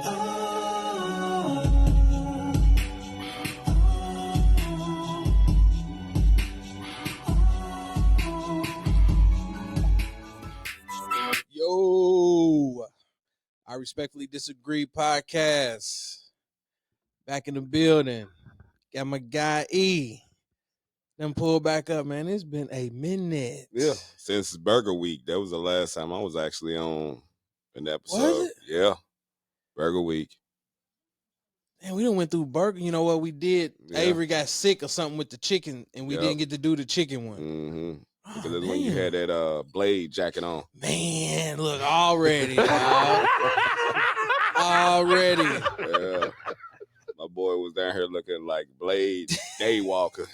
Yo, I Respectfully Disagree podcast. Back in the building. Got my guy E. Them pull back up, man. It's been a minute. Yeah, since Burger Week. That was the last time I was actually on an episode. Was it? Yeah, Burger Week. Man, we done went through burger. You know what we did? Yeah. Avery got sick or something with the chicken, and we didn't get to do the chicken one. Mm-hmm. Because Oh, that's when you had that Blade jacket on. Man, look, already, dog. Already. Yeah. My boy was down here looking like Blade Daywalker.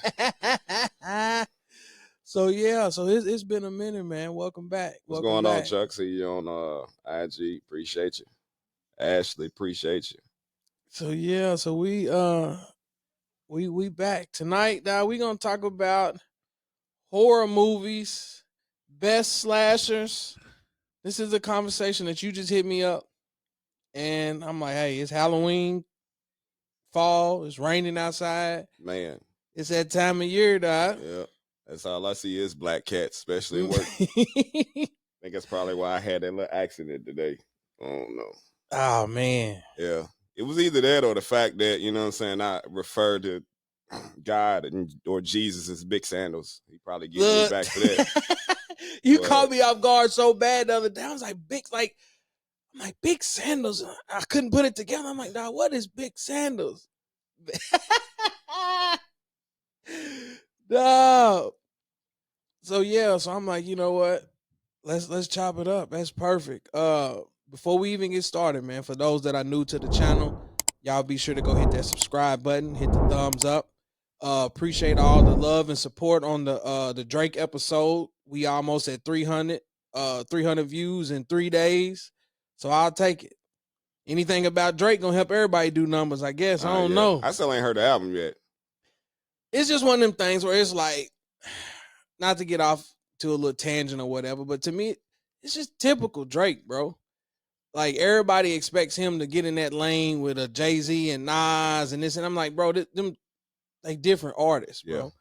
So it's been a minute, man. Welcome back. What's going on, Chuck? See you on IG. Appreciate you. Ashley, appreciate you. So we back tonight. Now we gonna talk about horror movies, best slashers. This is a conversation that you just hit me up, and I'm like, hey, it's Halloween, fall, it's raining outside. Man, it's that time of year, dog. Yeah, that's all I see is black cats, especially at work. I think that's probably why I had that little accident today. I don't know. Oh man. Yeah. It was either that or the fact that, you know what I'm saying, I refer to God or Jesus as big sandals. He probably gets me back for that. You caught me off guard so bad the other day. I was like, big sandals. I couldn't put it together. I'm like, dog, what is big sandals? Dog. So I'm like, you know what? Let's chop it up. That's perfect. Before we even get started, man, for those that are new to the channel, y'all be sure to go hit that subscribe button, hit the thumbs up. Appreciate all the love and support on the Drake episode. We almost at 300 views in 3 days. So I'll take it. Anything about Drake gonna help everybody do numbers, I guess. I don't know. I still ain't heard the album yet. It's just one of them things where it's like, not to get off to a little tangent or whatever, but to me, it's just typical Drake, bro. Like, everybody expects him to get in that lane with a Jay-Z and Nas and this, and I'm like, bro, them they different artists, bro.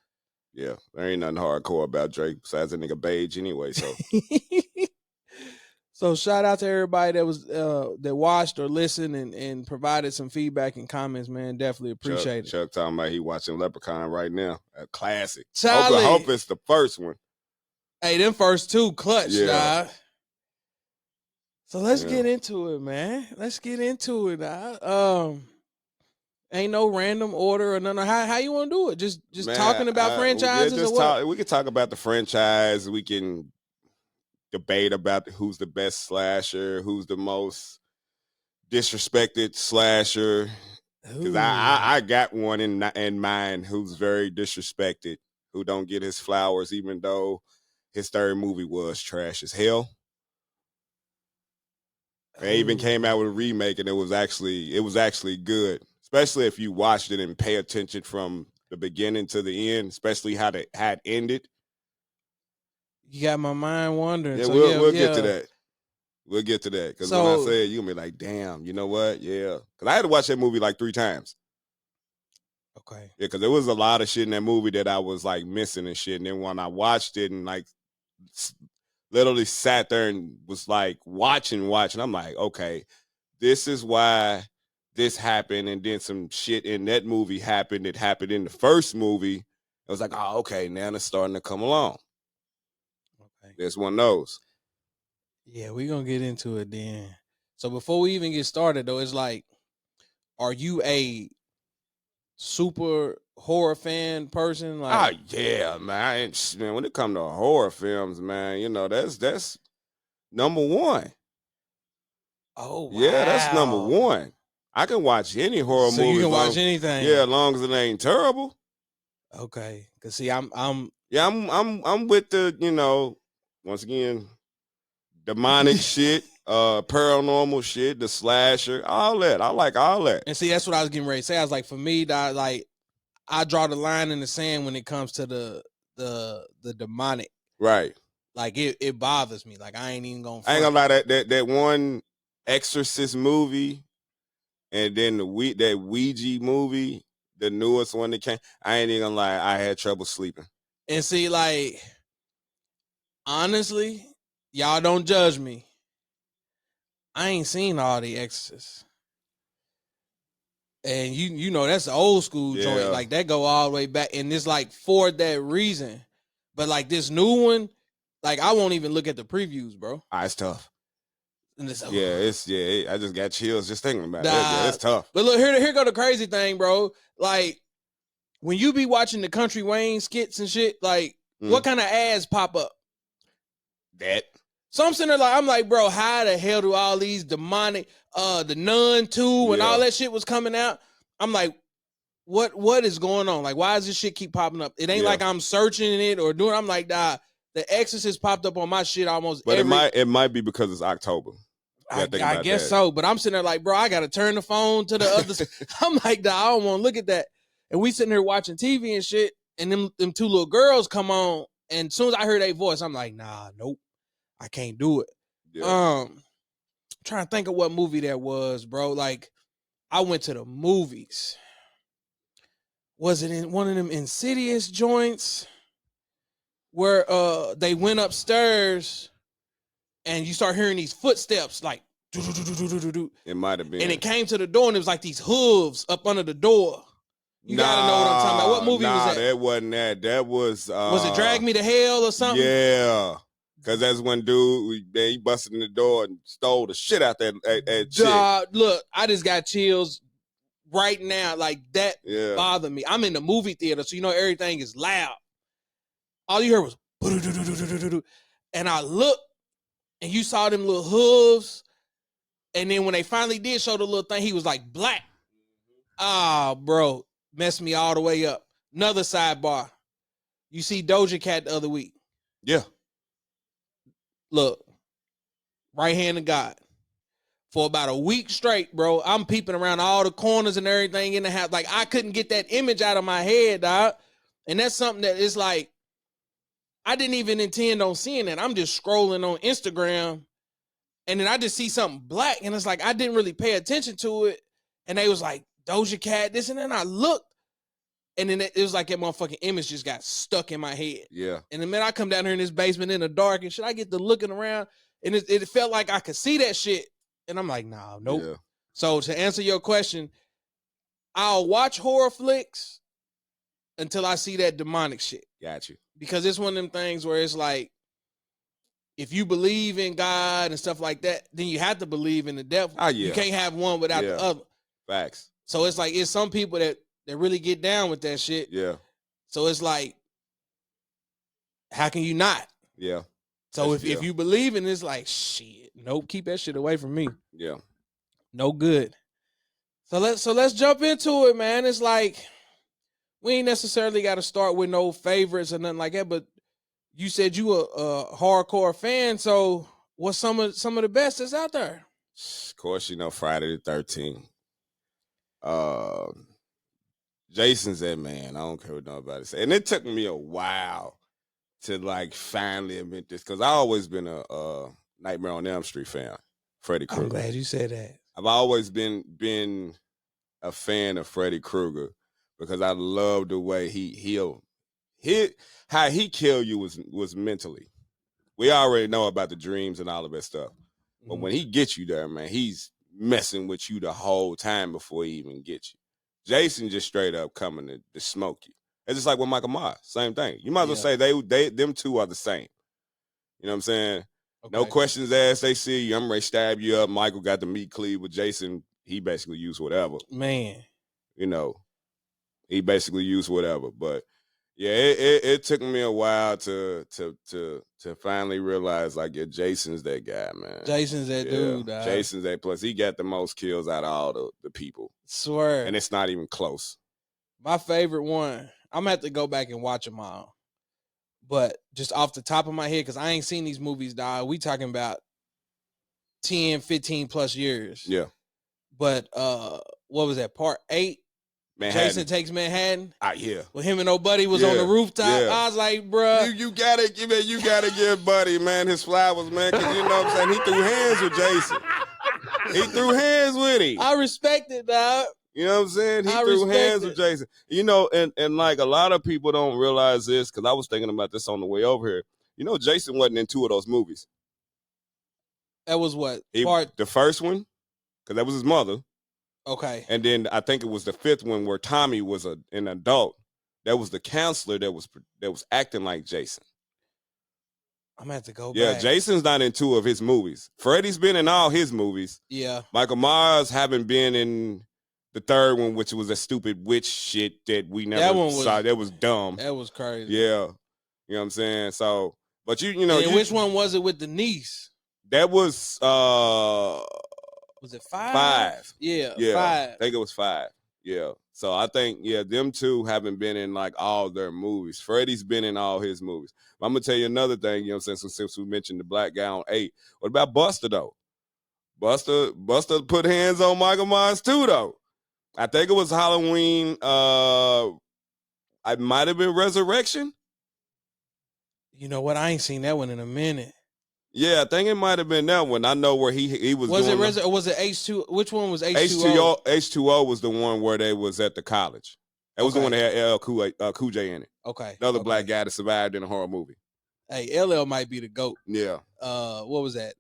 Yeah, there ain't nothing hardcore about Drake besides a nigga beige anyway, so. So shout out to everybody that was that watched or listened and provided some feedback and comments, man. Definitely appreciate it. Chuck talking about he watching Leprechaun right now. A classic. Charlie. I hope it's the first one. Hey, them first two clutch, dog. So let's get into it, man. Let's get into it. Ain't no random order or nothing. How you want to do it? Just man, talking about franchises or what? We can talk about the franchise. We can debate about who's the best slasher, who's the most disrespected slasher. Because I got one in mind who's very disrespected, who don't get his flowers, even though his third movie was trash as hell. They even came out with a remake, and it was actually good, especially if you watched it and pay attention from the beginning to the end, especially how it ended. You got my mind wandering. Yeah, we'll get to that. We'll get to that. Because when I say it, you'll be like, damn, you know what? Yeah. Because I had to watch that movie like 3 times. Okay. Yeah, because there was a lot of shit in that movie that I was like missing and shit. And then when I watched it and like literally sat there and was like watching, I'm like, okay, this is why this happened. And then some shit in that movie happened. It happened in the first movie. I was like, oh, okay, now it's starting to come along. Okay. There's one of those. Yeah, we're going to get into it then. So before we even get started, though, it's like, are you a super horror fan person? Like, yeah, man. When it comes to horror films, man, you know, that's number one. Oh, wow. Yeah, that's number one. I can watch any horror movie. So you can watch anything? Yeah, as long as it ain't terrible. Okay. Because, see, I'm with the, you know, once again, demonic shit, paranormal shit, the slasher, all that. I like all that. And see, that's what I was getting ready to say. I was like, for me, I draw the line in the sand when it comes to the demonic. Right. Like, it bothers me. Like, I ain't even gonna. I ain't gonna lie, that one Exorcist movie And then that Ouija movie, the newest one that came, I ain't even gonna lie, I had trouble sleeping. And see, like, honestly, y'all don't judge me. I ain't seen all the Exorcists. And you know that's the old school joint. Like that go all the way back. And it's like for that reason. But like this new one, like I won't even look at the previews, bro. It's tough. And it's, I just got chills just thinking about it. It's tough. But look, here go the crazy thing, bro. Like when you be watching the Country Wayne skits and shit, like what kind of ads pop up? That. So I'm sitting there like, I'm like, bro, how the hell do all these demonic, the Nun 2 and all that shit was coming out? I'm like, what is going on? Like, why does this shit keep popping up? It ain't like I'm searching it or doing. I'm like, nah, The Exorcist popped up on my shit almost. But it might be because it's October. I guess so. But I'm sitting there like, bro, I got to turn the phone to the other. I'm like, nah, I don't want to look at that. And we sitting here watching TV and shit, and them two little girls come on, and as soon as I heard their voice, I'm like, nah, nope. I can't do it. Trying to think of what movie that was, bro. Like, I went to the movies. Was it in one of them Insidious joints where they went upstairs and you start hearing these footsteps like it might have been. And it came to the door and it was like these hooves up under the door. You gotta know what I'm talking about. What movie was that? That wasn't that. That was it Drag Me to Hell or something? Yeah. Cause that's when dude he busted in the door and stole the shit out that chick. Look, I just got chills right now. Like that bothered me. I'm in the movie theater, so you know everything is loud. All you heard was and I looked and you saw them little hooves. And then when they finally did show the little thing, he was like black. Bro, messed me all the way up. Another sidebar. You see Doja Cat the other week. Yeah. Look, right hand of God. For about a week straight, bro, I'm peeping around all the corners and everything in the house. Like, I couldn't get that image out of my head, dog. And that's something that is like, I didn't even intend on seeing that. I'm just scrolling on Instagram, and then I just see something black, and it's like, I didn't really pay attention to it. And they was like, Doja Cat, this, and then I looked, and then it was like that motherfucking image just got stuck in my head. Yeah. And the minute I come down here in this basement in the dark and shit, I get to looking around, and it felt like I could see that shit. And I'm like, nah, nope. Yeah. So to answer your question, I'll watch horror flicks until I see that demonic shit. Got you. Because it's one of them things where it's like, if you believe in God and stuff like that, then you have to believe in the devil. You can't have one without the other. Facts. So it's like, it's some people that really get down with that shit. Yeah. So it's like, how can you not? Yeah. So if you believe in this, like, shit, nope, keep that shit away from me. Yeah. No good. So let's jump into it, man. It's like, we ain't necessarily got to start with no favorites or nothing like that, but you said you a hardcore fan, so what's some of the best that's out there? Of course, you know, Friday the 13th. Jason's that man. I don't care what nobody say. And it took me a while to like finally admit this, because I always been a Nightmare on Elm Street fan. Freddy Krueger. I'm glad you said that. I've always been a fan of Freddy Krueger because I love the way how he killed you was mentally. We already know about the dreams and all of that stuff. But when he gets you there, man, he's messing with you the whole time before he even gets you. Jason just straight up coming to smoke you. It's just like with Michael Myers, same thing. You might as well say them two are the same. You know what I'm saying? Okay. No questions asked. They see you. I'm ready to stab you up. Michael got the meat cleave with Jason. He basically used whatever. Man. You know, he basically used whatever. But yeah, it took me a while to finally realize, like, yeah, Jason's that guy, man. Jason's that dude, dog. Jason's that. Plus, he got the most kills out of all the people. Swear. And it's not even close. My favorite one, I'm going to have to go back and watch them all. But just off the top of my head, because I ain't seen these movies, dog. We talking about 10, 15 plus years. Yeah. But what was that, part 8? Manhattan. Jason Takes Manhattan. Yeah. When him and old Buddy was on the rooftop. Yeah. I was like, bruh. You gotta give Buddy, man, his flowers, man. Because you know what I'm saying? He threw hands with Jason. He threw hands with him. I respect it, dog. You know what I'm saying? He I threw respect hands it. with Jason. You know, and like a lot of people don't realize this, because I was thinking about this on the way over here. You know, Jason wasn't in 2 of those movies. That was what? The first one, because that was his mother. Okay. And then I think it was the 5th one where Tommy was an adult. That was the counselor that was acting like Jason. I'm gonna have to go back. Yeah, Jason's not in 2 of his movies. Freddy's been in all his movies. Yeah. Michael Myers haven't been in the 3rd one, which was a stupid witch shit that we never saw. That was dumb. That was crazy. Yeah. You know what I'm saying? So, but you know. And which one was it with the niece? That was it 5? 5. Yeah, 5. I think it was 5. Yeah. So I think, them 2 haven't been in like all their movies. Freddy's been in all his movies. I'm gonna tell you another thing, you know what I'm saying, since we mentioned the black guy on 8. What about Buster though? Buster put hands on Michael Myers too, though. I think it was Halloween. I might have been Resurrection. You know what? I ain't seen that one in a minute. Yeah, I think it might have been that one. I know where he was. Was it or was it H2? Which one was H2O? H2O was the one where they was at the college. That was the one that had LL Cool J in it. Okay. Another black guy that survived in a horror movie. Hey, LL might be the GOAT. Yeah. What was that?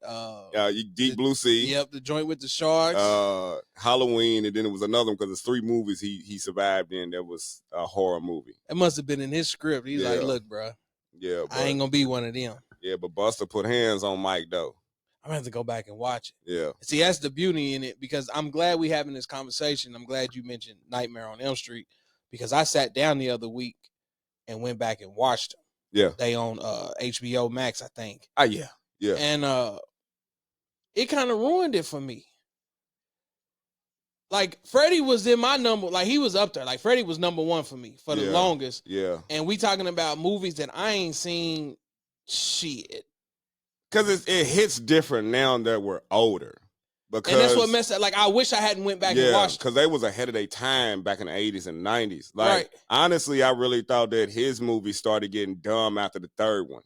Deep Blue Sea. Yep, the joint with the sharks. Halloween, and then it was another one because it's 3 movies he survived in that was a horror movie. It must have been in his script. He's like, look, bro. Yeah. I ain't gonna be one of them. Yeah, but Buster put hands on Mike though. I'm gonna have to go back and watch it. Yeah. See, that's the beauty in it, because I'm glad we having this conversation. I'm glad you mentioned Nightmare on Elm Street, because I sat down the other week and went back and watched them. Yeah. They on HBO Max, I think. Yeah. Yeah. And it kind of ruined it for me. Like, Freddy was in my number, like he was up there. Like, Freddy was number 1 for me for the longest. Yeah. And we talking about movies that I ain't seen shit. Because it hits different now that we're older. Because, and that's what messed up. Like, I wish I hadn't went back and watched it. Because they was ahead of their time back in the 80s and 90s. Like, right. Honestly, I really thought that his movie started getting dumb after the 3rd one.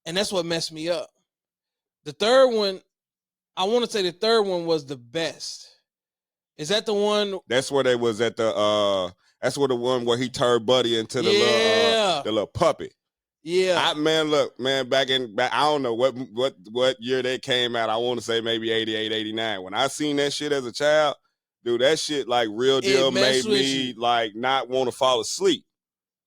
And that's what messed me up. The 3rd one, I want to say the 3rd one was the best. Is that the one? That's where they was at the that's where the one where he turned Buddy into the little puppet. Yeah. Back I don't know what year they came out. I want to say maybe 88, 89. When I seen that shit as a child, dude, that shit like real deal made me like not want to fall asleep.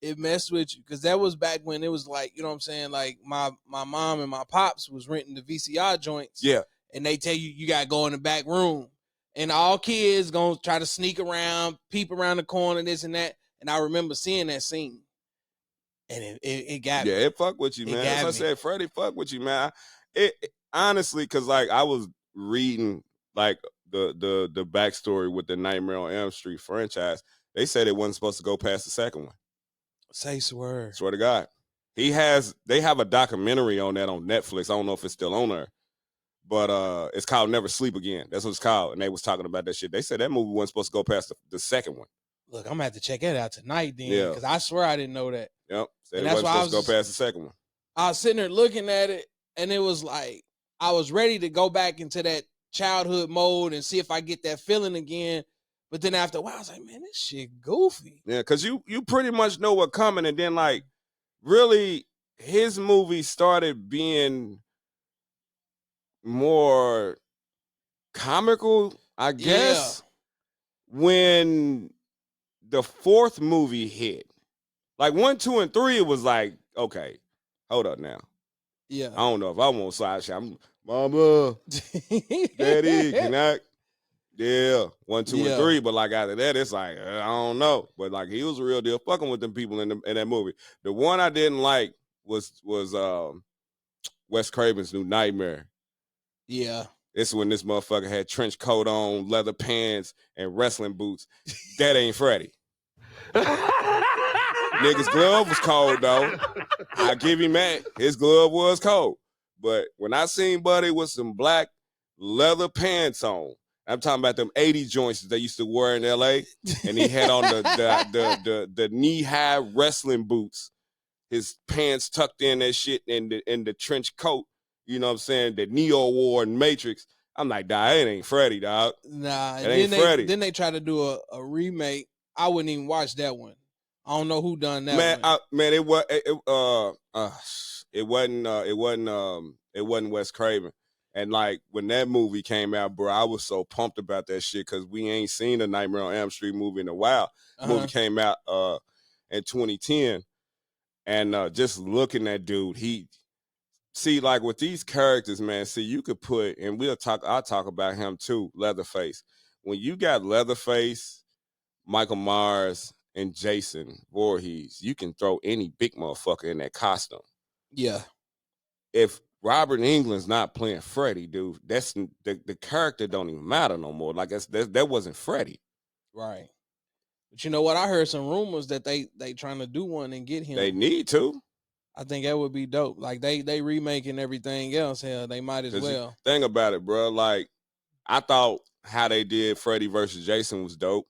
It messed with you, because that was back when it was like, you know what I'm saying, like my mom and my pops was renting the VCR joints. Yeah. And they tell you got to go in the back room. And all kids gonna try to sneak around, peep around the corner, this and that. And I remember seeing that scene. And it got me. Yeah, it fucked with you, man. As I said, Freddy fucked with you, man. It honestly, because like I was reading like the backstory with the Nightmare on Elm Street franchise. They said it wasn't supposed to go past the 2nd one. Say swear. Swear to God. They have a documentary on that on Netflix. I don't know if it's still on there. But it's called Never Sleep Again. That's what it's called. And they was talking about that shit. They said that movie wasn't supposed to go past the 2nd one. Look, I'm going to have to check that out tonight then. Yeah. Because I swear I didn't know that. Yep. Said it wasn't supposed to go past the 2nd one. I was sitting there looking at it, and it was like, I was ready to go back into that childhood mode and see if I get that feeling again. But then after a while, I was like, man, this shit goofy. Yeah, because you pretty much know what's coming. And then, like, really, his movie started being more comical, I guess, when the 4th movie hit. Like 1, 2, and 3, it was like, okay, hold up now. Yeah. I don't know if I want side shot. Mama, Daddy, can I? Yeah, 1, 2, and 3. But like after that, it's like, I don't know. But like he was a real deal fucking with them people in that movie. The one I didn't like was Wes Craven's New Nightmare. Yeah. It's when this motherfucker had trench coat on, leather pants, and wrestling boots. That ain't Freddy. Nigga's glove was cold, though. I give him that. His glove was cold. But when I seen Buddy with some black leather pants on, I'm talking about them 80 joints that they used to wear in LA, and he had on the knee-high wrestling boots, his pants tucked in that shit, and the trench coat, you know what I'm saying, that Neo wore in Matrix. I'm like, dog, it ain't Freddy, dog. Nah, It and ain't Freddy. then they try to do a remake. I wouldn't even watch that one. I don't know who done that Man, one. it wasn't Wes Craven. And like when that movie came out, bro, I was so pumped about that shit because we ain't seen a Nightmare on Elm Street movie in a while. Movie came out in 2010, and just looking at dude, he see like with these characters, man. See, you could put, and I'll talk about him too, Leatherface. When you got Leatherface, Michael Myers, and Jason Voorhees, you can throw any big motherfucker in that costume. Yeah. If Robert Englund's not playing Freddy, dude, that's the character don't even matter no more. Like that wasn't Freddy. Right. But you know what? I heard some rumors that they trying to do one and get him. They need to. I think that would be dope. Like they remaking everything else. Hell, they might as well. Think about it, bro. Like I thought how they did Freddy versus Jason was dope.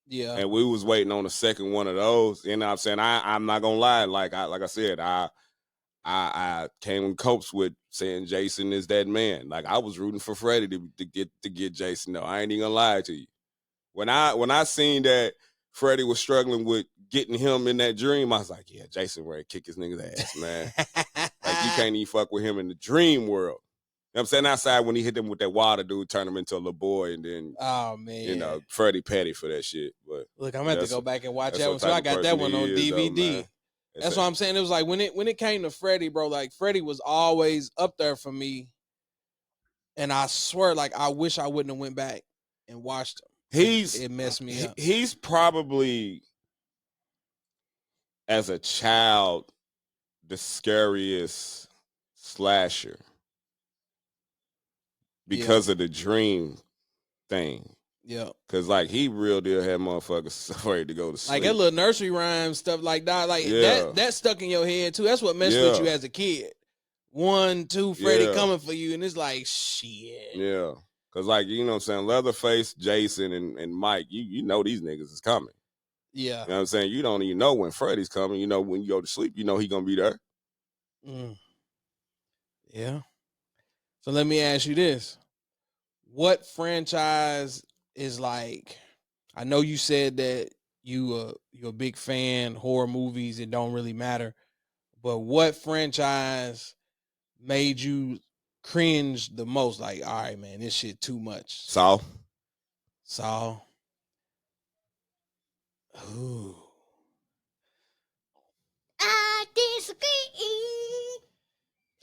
Yeah. And we was waiting on the second one of those. You know what I'm saying? I'm not gonna lie. Like I said, I came in copes with saying Jason is that man. Like I was rooting for Freddy to get Jason. No, I ain't even gonna lie to you. When I seen that Freddy was struggling with getting him in that dream, I was like, yeah, Jason ready to kick his nigga's ass, man. Like you can't even fuck with him in the dream world. You know what I'm saying? Outside when he hit them with that water, dude turned him into a little boy, and then Freddie petty for that shit. But look, I'm gonna have to go back and watch that one. So I got that one on DVD. That's what I'm saying. It was like when it came to Freddy, bro, like Freddy was always up there for me. And I swear, like I wish I wouldn't have went back and watched him. It messed me up. He's probably, as a child, the scariest slasher because of the dream thing. Yeah. Cause like he real deal had motherfuckers afraid to go to sleep. Like that little nursery rhyme stuff like that. Like that stuck in your head too. That's what messed with you as a kid. 1, 2, Freddy coming for you, and it's like shit. Yeah. Cause like, you know what I'm saying, Leatherface, Jason, and Mike, you know these niggas is coming. Yeah. You know what I'm saying? You don't even know when Freddy's coming. You know when you go to sleep, you know he gonna be there. Yeah. So let me ask you this. What franchise is like, I know you said that you're a big fan, horror movies, it don't really matter. But what franchise made you cringe the most? Like, all right, man, this shit too much. Saw. Ooh. I disagree.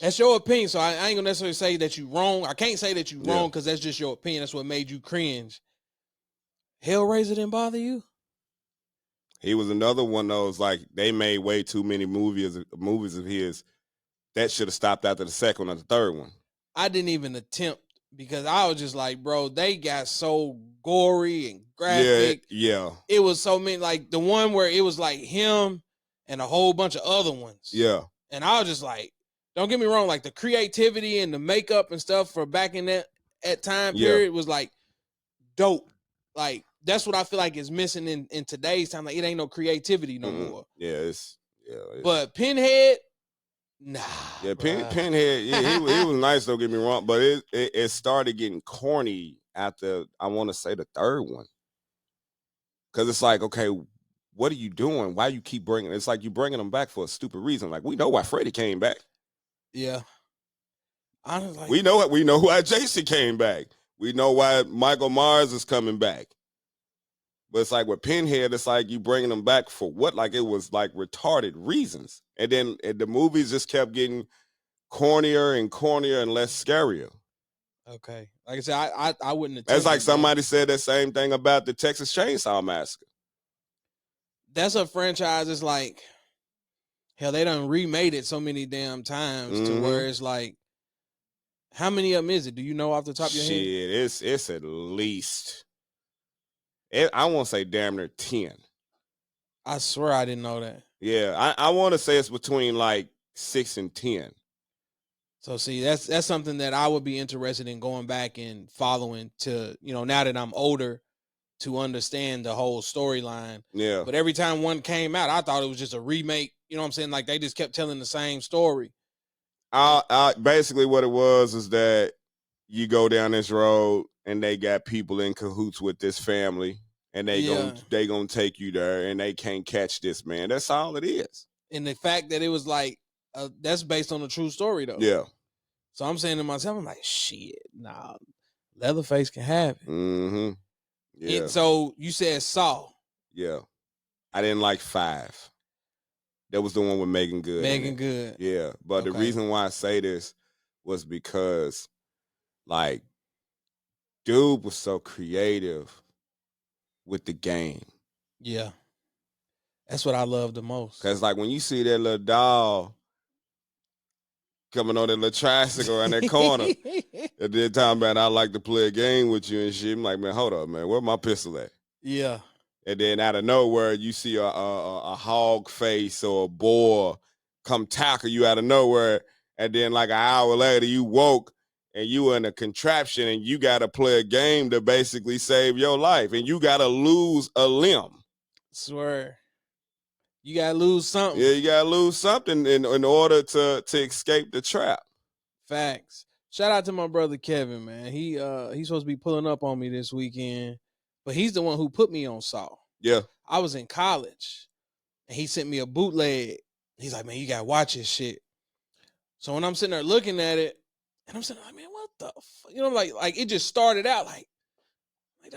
That's your opinion, so I ain't gonna necessarily say that you wrong. I can't say that you wrong because that's just your opinion. That's what made you cringe. Hellraiser didn't bother you? He was another one of those, like, they made way too many movies of his. That should have stopped after the second or the third one. I didn't even attempt because I was just like, bro, they got so gory and graphic. Yeah. It was so many, like the one where it was like him and a whole bunch of other ones. Yeah. And I was just like, don't get me wrong, like the creativity and the makeup and stuff for back in that time period was like dope. Like that's what I feel like is missing in today's time. Like it ain't no creativity no more. But Pinhead, nah. Yeah, Pinhead, he was nice, don't get me wrong, but it started getting corny after, I want to say, the third one. Because it's like, okay, what are you doing? Why you keep bringing? It's like you bringing them back for a stupid reason. Like we know why Freddy came back. Yeah. I was like, we know why Jason came back. We know why Michael Myers is coming back. But it's like with Pinhead, it's like you bringing them back for what? Like it was like retarded reasons. And then the movies just kept getting cornier and cornier and less scarier. Okay. Like I said, I wouldn't attempt. That's like somebody said that same thing about the Texas Chainsaw Massacre. That's a franchise. It's like, hell, they done remade it so many damn times to where it's like, how many of them is it? Do you know off the top of your head? Shit, it's at least, I won't say damn near 10. I swear I didn't know that. Yeah, I want to say it's between like 6 and 10. So see, that's something that I would be interested in going back and following to, now that I'm older, to understand the whole storyline. Yeah. But every time one came out, I thought it was just a remake. You know what I'm saying? Like they just kept telling the same story. Basically what it was is that you go down this road and they got people in cahoots with this family and they gonna take you there and they can't catch this man. That's all it is. And the fact that it was like that's based on a true story though. Yeah. So I'm saying to myself, I'm like, shit, nah, Leatherface can have it. Mm-hmm. Yeah. So you said Saw. Yeah. I didn't like 5. That was the one with Megan Good. Megan Good. Yeah. But the reason why I say this was because, like, dude was so creative with the game. Yeah. That's what I love the most. Because, like, when you see that little doll coming on that little tricycle around that corner, at the time, man, I like to play a game with you and shit. I'm like, man, hold up, man. Where my pistol at? Yeah. And then out of nowhere, you see a hog face or a boar come tackle you out of nowhere. And then like an hour later, you woke and you in a contraption and you got to play a game to basically save your life. And you got to lose a limb. Swear. You got to lose something. Yeah, you got to lose something in order to escape the trap. Facts. Shout out to my brother Kevin, man. He's supposed to be pulling up on me this weekend. But he's the one who put me on Saw. Yeah. I was in college, and he sent me a bootleg. He's like, man, you got to watch this shit. So when I'm sitting there looking at it, and I'm sitting like, man, what the fuck? You know, like it just started out like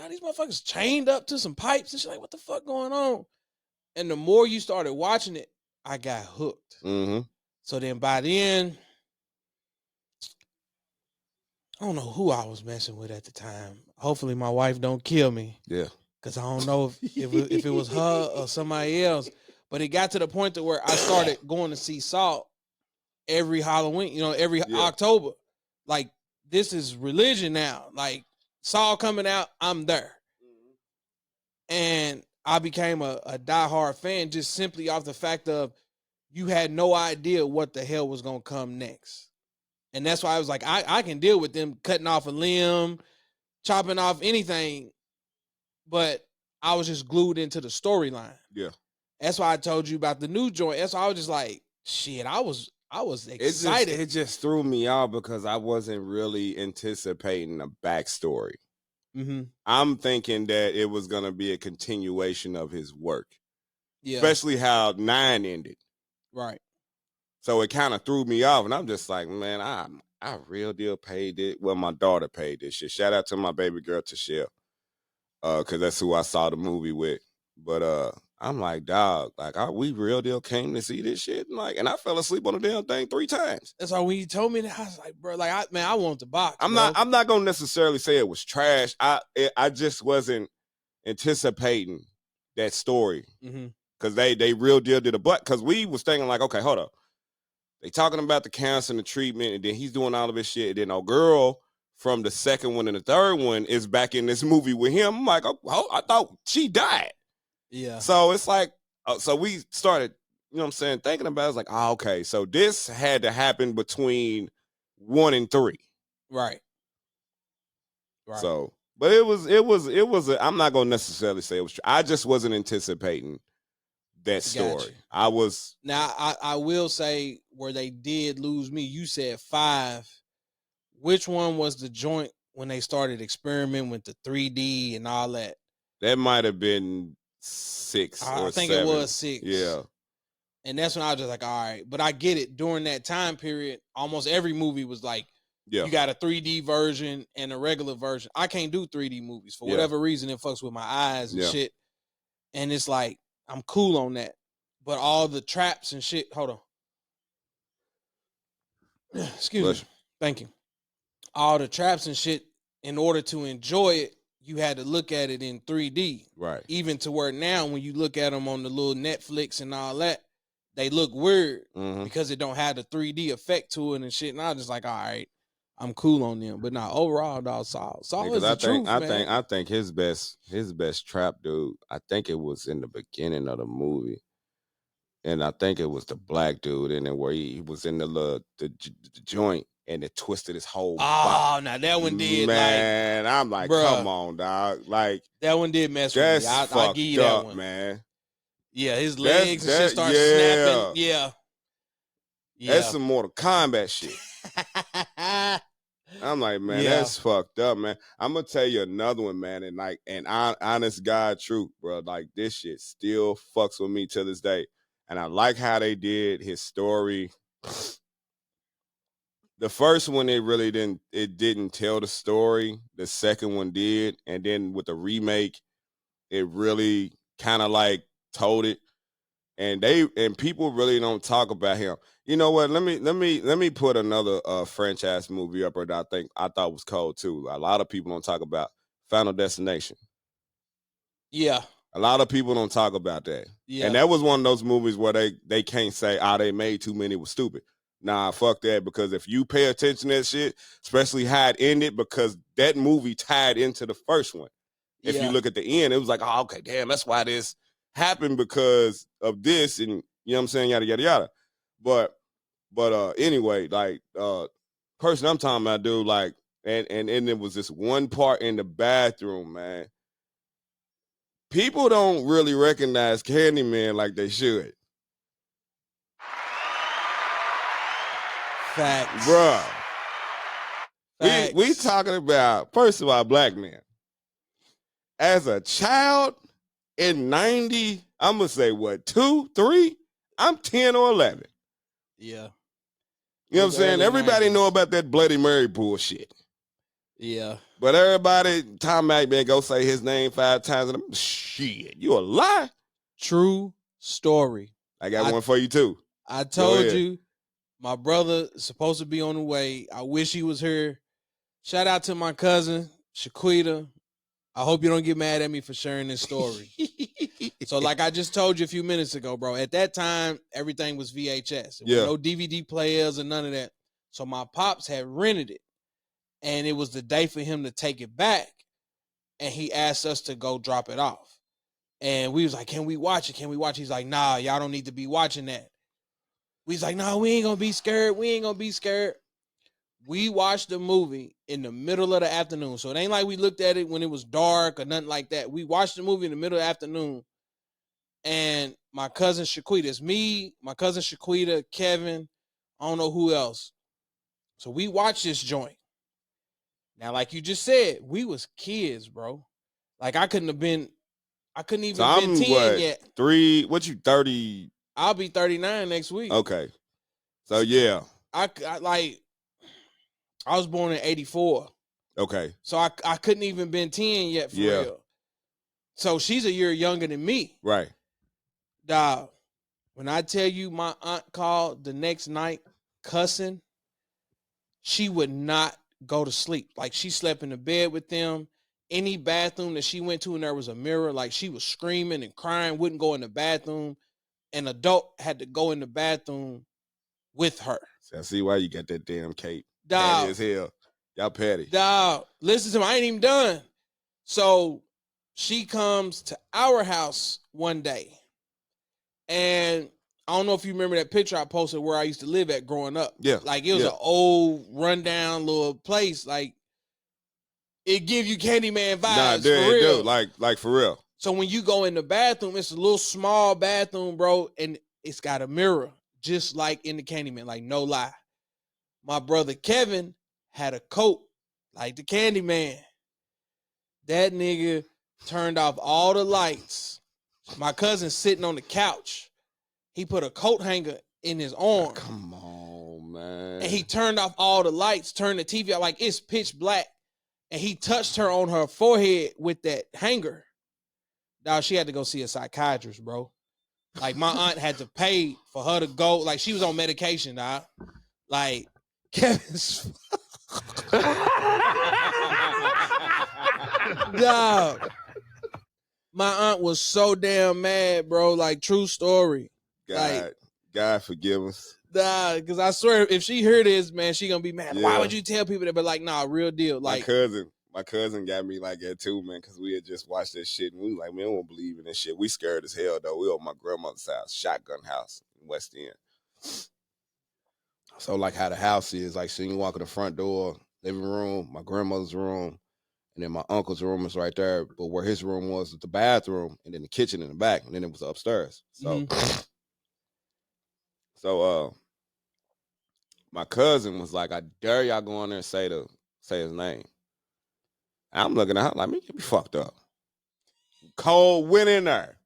these motherfuckers chained up to some pipes and shit. Like, what the fuck going on? And the more you started watching it, I got hooked. Mm-hmm. So then by then, I don't know who I was messing with at the time. Hopefully my wife don't kill me. Yeah. Because I don't know if it was her or somebody else. But it got to the point to where I started going to see Saw every Halloween, you know, every October. Like, this is religion now. Like, Saw coming out, I'm there. And I became a diehard fan just simply off the fact of you had no idea what the hell was going to come next. And that's why I was like, I can deal with them cutting off a limb, chopping off anything, but I was just glued into the storyline. Yeah. That's why I told you about the new joint. That's why I was just like, shit, I was excited. It just threw me off because I wasn't really anticipating a backstory. Mm-hmm. I'm thinking that it was going to be a continuation of his work. Yeah. Especially how 9 ended. Right. So it kind of threw me off, and I'm just like, man, I real deal paid it. Well, my daughter paid this shit. Shout out to my baby girl, Tashelle, because that's who I saw the movie with. But I'm like, dog, like, we real deal came to see this shit, and I fell asleep on the damn thing 3 times. That's why when you told me that, I was like, bro, like, I want the box. I'm not gonna necessarily say it was trash. I just wasn't anticipating that story because they real deal did because we was thinking like, okay, hold up. They talking about the cancer and the treatment, and then he's doing all of this shit. And then a girl from the second one and the third one is back in this movie with him. I'm like, oh, I thought she died. Yeah. So it's like, so we started, you know what I'm saying, thinking about it. It's like, oh, okay, so this had to happen between 1 and 3. Right. Right. So, but it was. I'm not gonna necessarily say it was true. I just wasn't anticipating that story. Gotcha. I was. Now I will say where they did lose me. You said 5. Which one was the joint when they started experimenting with the 3D and all that? That might have been 6 or 7. I think it was 6. Yeah. And that's when I was just like, all right. But I get it. During that time period, almost every movie was like, you got a 3D version and a regular version. I can't do 3D movies for whatever reason. It fucks with my eyes and shit. And it's like, I'm cool on that. But all the traps and shit, hold on. Excuse me. Thank you. All the traps and shit, in order to enjoy it, you had to look at it in 3D. Right. Even to where now when you look at them on the little Netflix and all that, they look weird because it don't have the 3D effect to it and shit. And I was just like, all right, I'm cool on them. But now overall, dog, Saw is the truth, man. I think his best trap, dude, I think it was in the beginning of the movie. And I think it was the black dude in there where he was in the joint and it twisted his whole body. Now that one did. Man, I'm like, bruh, come on, dog. Like, that one did mess with me. I'll give you that one. Man. Yeah, his legs and shit started snapping. Yeah. That's some Mortal Kombat shit. I'm like, man, Yeah. that's fucked up, man. I'm gonna tell you another one, man, honest God truth, bro. Like this shit still fucks with me to this day, and I like how they did his story. The first one, it didn't tell the story. The second one did, and then with the remake, it really kind of like told it. And people really don't talk about him. You know what? Let me put another franchise movie up that I thought was cold too. A lot of people don't talk about Final Destination. Yeah. A lot of people don't talk about that. Yeah. And that was one of those movies where they can't say, they made too many was stupid. Nah, fuck that. Because if you pay attention to that shit, especially how it ended, because that movie tied into the first one. If you look at the end, it was like, oh, okay, damn, that's why this happened because of this, and you know what I'm saying, yada yada yada. But anyway, like person I'm talking about, dude, like, and there was this one part in the bathroom, man. People don't really recognize Candyman like they should. Facts. Bruh. Facts. We talking about, first of all, black men. As a child in 90, I'm going to say what, 2, 3? I'm 10 or 11. Yeah. You know what I'm saying? Everybody 90s. know about that Bloody Mary bullshit. Yeah. But everybody, Tom McMahon, go say his name 5 times, and I'm, shit, you a lie? True story. I got one for you, too. I told you, my brother is supposed to be on the way. I wish he was here. Shout out to my cousin, Shaquita. I hope you don't get mad at me for sharing this story. So like I just told you a few minutes ago, bro, at that time, everything was VHS. There was no DVD players and none of that. So my pops had rented it. And it was the day for him to take it back. And he asked us to go drop it off. And we was like, can we watch it? Can we watch it? He's like, nah, y'all don't need to be watching that. We was like, no, we ain't gonna be scared. We ain't gonna be scared. We watched the movie in the middle of the afternoon. So it ain't like we looked at it when it was dark or nothing like that. We watched the movie in the middle of the afternoon. And my cousin Shaquita, it's me, my cousin Shaquita, Kevin, I don't know who else. So we watched this joint. Now, like you just said, we was kids, bro. Like I couldn't even been 10 yet. 3, what you, 30? I'll be 39 next week. Okay. So yeah. I was born in 84. Okay. So I couldn't even been 10 yet for real. So she's a year younger than me. Right. Dog, when I tell you my aunt called the next night cussing, she would not go to sleep. Like she slept in the bed with them. Any bathroom that she went to and there was a mirror, like she was screaming and crying, wouldn't go in the bathroom. An adult had to go in the bathroom with her. I see why you got that damn cape. Dog. Petty as hell. Y'all petty. Dog, listen to me. I ain't even done. So she comes to our house one day. And I don't know if you remember that picture I posted where I used to live at growing up. Yeah. Like it was an old rundown little place. Like it give you Candyman vibes. Nah, for real. Like for real. So when you go in the bathroom, it's a little small bathroom, bro, and it's got a mirror, just like in the Candyman. Like no lie. My brother Kevin had a coat like the Candyman. That nigga turned off all the lights. My cousin sitting on the couch. He put a coat hanger in his arm. Come on, man. And he turned off all the lights, turned the TV out like it's pitch black. And he touched her on her forehead with that hanger. Dog, she had to go see a psychiatrist, bro. Like my aunt had to pay for her to go. Like she was on medication, dog. Like Kevin's dog. My aunt was so damn mad, bro. Like true story. God forgive us. Nah, because I swear if she heard this, man, she gonna be mad. Yeah. Why would you tell people that? But like, nah, real deal. Like my cousin got me like that too, man, because we had just watched that shit and we was like, man, we don't believe in this shit. We scared as hell though. We were at my grandmother's house, shotgun house in West End. So like how the house is, like so you walk in the front door, living room, my grandmother's room, and then my uncle's room is right there. But where his room was the bathroom, and then the kitchen in the back, and then it was upstairs. So So my cousin was like, I dare y'all go in there and say say his name. I'm looking at her like, man, you be fucked up. Cold went in there.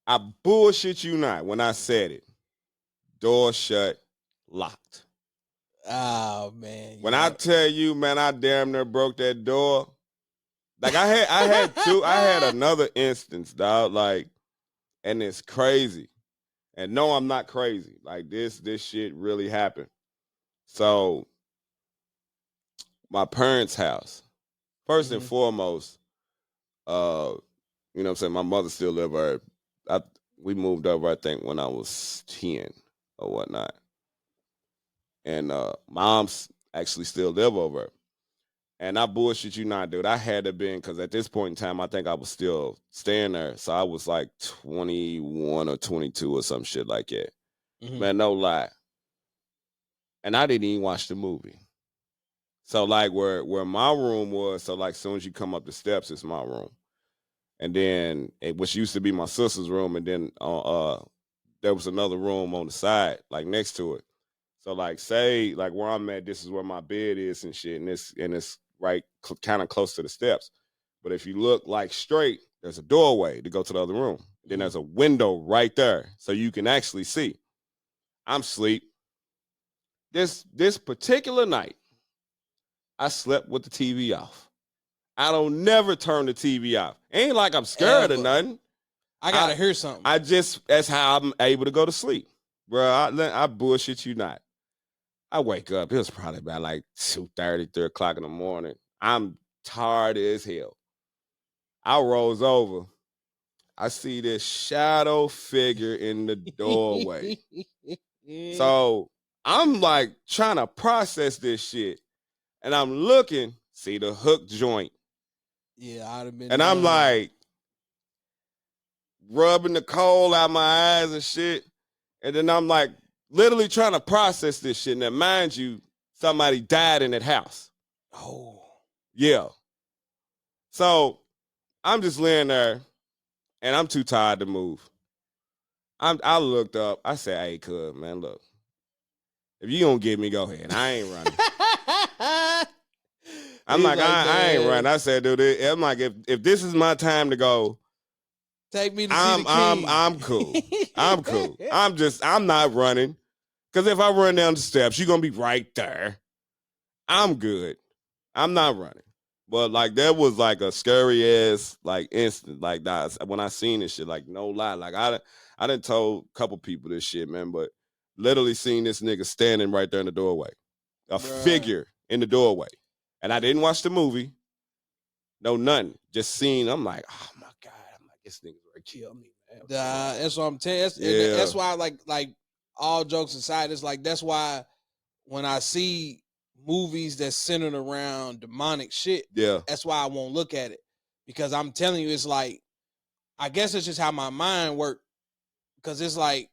I bullshit you not when I said it. Door shut, locked. Oh man. When I tell you, man, I damn near broke that door. Like I had another instance, dog. Like, and it's crazy. And no, I'm not crazy. Like this shit really happened. So my parents' house, 1st and foremost, you know what I'm saying? My mother still live there. We moved over, I think, when I was 10 or whatnot. And mom's actually still live over. And I bullshit you not, dude. I had to been, because at this point in time, I think I was still staying there. So I was like 21 or 22 or some shit like that. Man, no lie. And I didn't even watch the movie. So like where my room was, so like as soon as you come up the steps, it's my room. And then which used to be my sister's room, and then there was another room on the side, like next to it. So like say like where I'm at, this is where my bed is and shit, and it's right kind of close to the steps. But if you look like straight, there's a doorway to go to the other room. Then there's a window right there, so you can actually see. I'm asleep. This particular night, I slept with the TV off. I don't never turn the TV off. Ain't like I'm scared or nothing. I gotta hear something. That's how I'm able to go to sleep. Bro, I bullshit you not. I wake up, it was probably about like 2:30, 3 o'clock in the morning. I'm tired as hell. I rolls over. I see this shadow figure in the doorway. So I'm like trying to process this shit. And I'm looking, see the hook joint. Yeah, I'd have been. And I'm like rubbing the coal out my eyes and shit. And then I'm like literally trying to process this shit. Now, mind you, somebody died in that house. Oh. Yeah. So I'm just laying there and I'm too tired to move. I looked up. I said, hey, cuz, man, look. If you gonna get me, go ahead. I ain't running. I'm like, I ain't running. I said, dude, I'm like, if this is my time to go, take me to see the king. I'm cool. I'm cool. I'm not running. Because if I run down the steps, you're gonna be right there. I'm good. I'm not running. But like that was like a scary ass like instant. Like that when I seen this shit, like no lie. Like I done told a couple people this shit, man, but literally seen this nigga standing right there in the doorway. A figure in the doorway. And I didn't watch the movie. No, nothing. Just seen, I'm like, oh my God. I'm like, this nigga's gonna kill me, man. That's what I'm telling you. That's why like all jokes aside, it's like that's why when I see movies that's centered around demonic shit, that's why I won't look at it. Because I'm telling you, it's like, I guess it's just how my mind works. Because it's like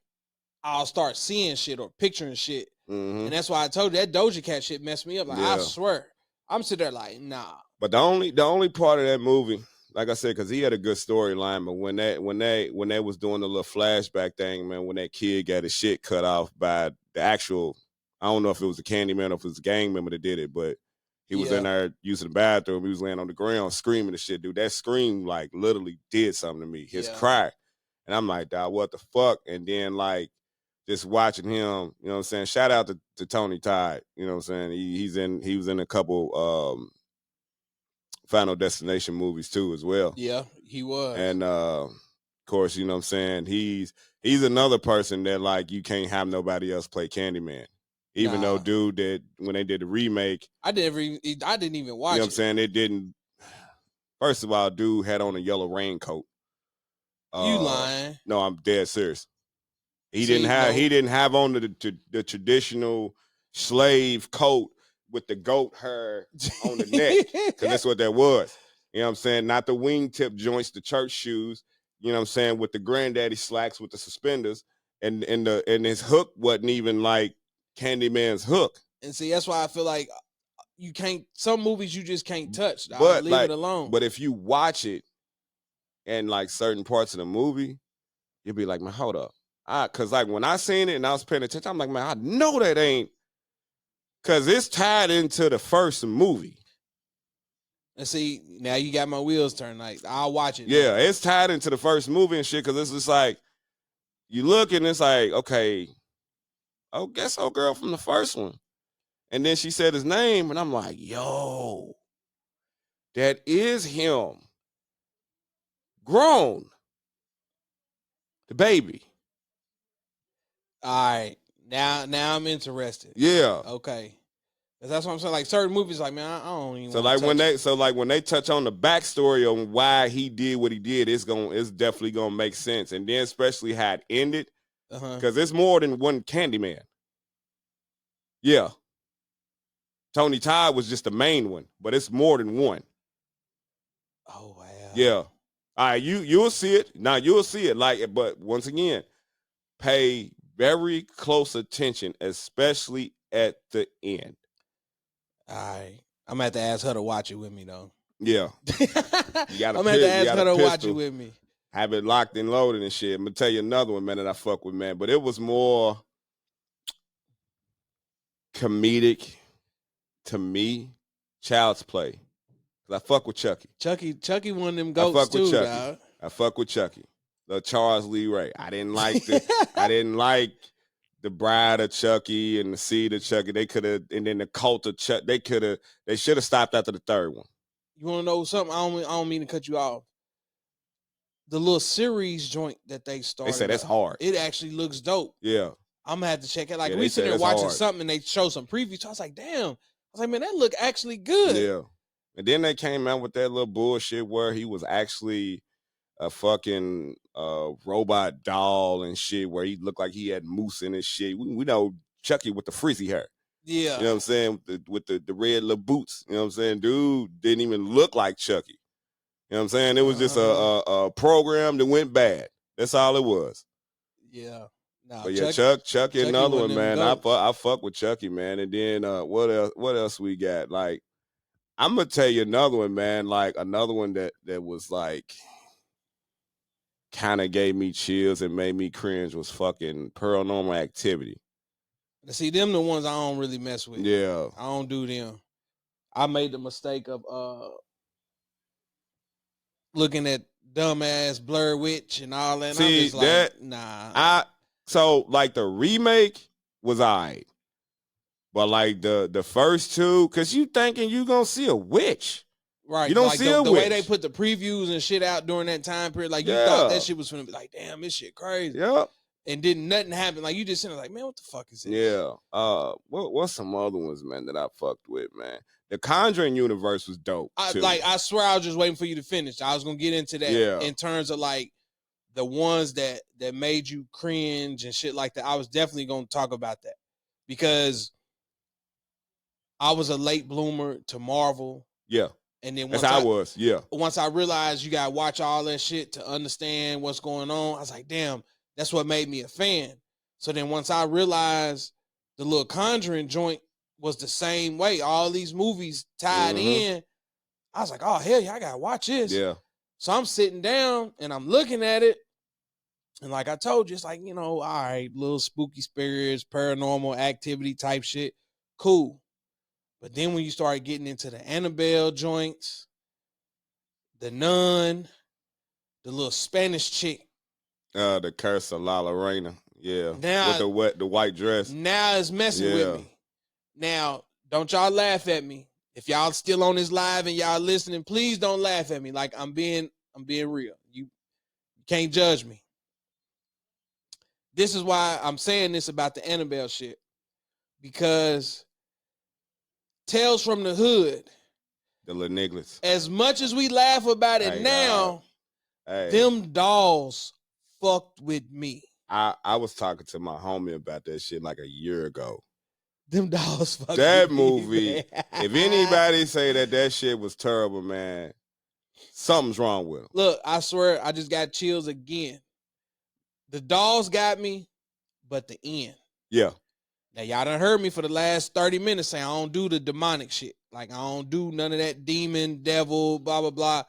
I'll start seeing shit or picturing shit. And that's why I told you that Doja Cat shit messed me up. Like I swear. I'm sitting there like, nah. But the only part of that movie, like I said, because he had a good storyline, but when they was doing the little flashback thing, man, when that kid got his shit cut off by the actual, I don't know if it was a Candyman or if it was a gang member that did it, but he was in there using the bathroom. He was laying on the ground screaming and shit, dude. That scream like literally did something to me. His cry. And I'm like, dog, what the fuck? And then like just watching him, you know what I'm saying? Shout out to Tony Todd, you know what I'm saying? He was in a couple Final Destination movies too as well. Yeah, he was. And of course, you know what I'm saying? He's another person that like you can't have nobody else play Candyman. Even though dude that when they did the remake, I didn't even watch it. You know what I'm saying? It didn't. First of all, dude had on a yellow raincoat. You lying? No, I'm dead serious. He didn't have on the traditional slave coat with the goat hair on the neck, because that's what that was. You know what I'm saying? Not the wingtip joints, the church shoes. You know what I'm saying? With the granddaddy slacks with the suspenders, and his hook wasn't even like Candyman's hook. And see, that's why I feel like you can't. Some movies you just can't touch. But leave it alone. But if you watch it, and like certain parts of the movie, you'll be like, man, hold up. Cause like when I seen it and I was paying attention, I'm like, man, I know that ain't Because it's tied into the first movie. And see, now you got my wheels turned. Like, I'll watch it. Yeah, now. it's tied into the first movie and shit. Because it's just like, you look and it's like, okay, oh, guess old girl from the first one. And then she said his name, and I'm like, yo, that is him. Grown. The baby. All right. Now I'm interested. Yeah. Okay. 'Cause that's what I'm saying. Like certain movies, like, man, I don't even So wanna like when touch when they touch on the backstory on why he did what he did, it's definitely gonna make sense. And then especially how it ended, because it's more than one Candyman. Yeah. Tony Todd was just the main one, but it's more than one. Oh wow. Yeah. All right, you'll see it. Now you'll see it. Like, but once again, pay very close attention, especially at the end. All right. I'm gonna have to ask her to watch it with me though. Yeah. I'm gonna have to ask her to watch it pistol. with me. Have it locked and loaded and shit. I'm gonna tell you another one, man, that I fuck with, man. But it was more comedic to me. Child's Play. Cause I fuck with Chucky. Chucky one of them I goats fuck with too, Chucky. dog. I fuck with Chucky. The Charles Lee Ray. I didn't like the Bride of Chucky and the Seed of Chucky. They could have, and then the Cult of Chuck. They should have stopped after the third one. You wanna know something? I don't mean to cut you off. The little series joint that they started. They said that's hard. It actually looks dope. Yeah. I'm gonna have to check it. Like, Yeah, we they sitting said there that's watching hard. something and they show some previews. I was like, damn. I was like, man, that look actually good. Yeah. And then they came out with that little bullshit where he was actually a fucking robot doll and shit, where he looked like he had moose in his shit. We know Chucky with the frizzy hair. Yeah. You know what I'm saying? With the red little boots. You know what I'm saying? Dude didn't even look like Chucky. You know what I'm saying? It was just a program that went bad. That's all it was. Yeah. Nah, But yeah, Chucky another one, man. I fuck with Chucky, man. And then what else we got? Like, I'm gonna tell you another one, man. Like another one that was like kind of gave me chills and made me cringe was fucking Paranormal Activity. See, them the ones I don't really mess with. Yeah. I don't do them. I made the mistake of looking at dumbass Blur Witch and all that. And See, I'm just like, that nah. So like the remake was alright. But like the first two, cause you thinking you gonna see a witch. Right. You don't like see a the witch. way they put the previews and shit out during that time period, like you thought that shit was gonna be like, damn, this shit crazy. Yep. And didn't nothing happen. Like you just sitting there like, man, what the fuck is this? Yeah. What's some other ones, man, that I fucked with, man? The Conjuring universe was dope. I swear I was just waiting for you to finish. I was gonna get into that in terms of like the ones that made you cringe and shit like that. I was definitely gonna talk about that because I was a late bloomer to Marvel. Yeah. And then once I was. Yeah. Once I realized you gotta watch all that shit to understand what's going on, I was like, damn, that's what made me a fan. So then once I realized the little Conjuring joint was the same way, all these movies tied in, I was like, oh hell yeah, I gotta watch this. Yeah. So I'm sitting down and I'm looking at it. And like I told you, it's like, all right, little spooky spirits, paranormal activity type shit. Cool. But then when you start getting into the Annabelle joints, the Nun, the little Spanish chick. The Curse of La Llorona. Yeah. Now, with the white dress. Now it's messing with me. Now, don't y'all laugh at me. If y'all still on this live and y'all listening, please don't laugh at me. Like I'm being real. You can't judge me. This is why I'm saying this about the Annabelle shit. Because Tales from the Hood, the little nigglets. As much as we laugh about it now, them dolls fucked with me. I was talking to my homie about that shit like a year ago. Them dolls fucked that with movie, me, if anybody say that shit was terrible, man, something's wrong with them. Look, I swear, I just got chills again. The dolls got me, but the end. Yeah. Now, y'all done heard me for the last 30 minutes saying I don't do the demonic shit. Like, I don't do none of that demon, devil, blah, blah, blah.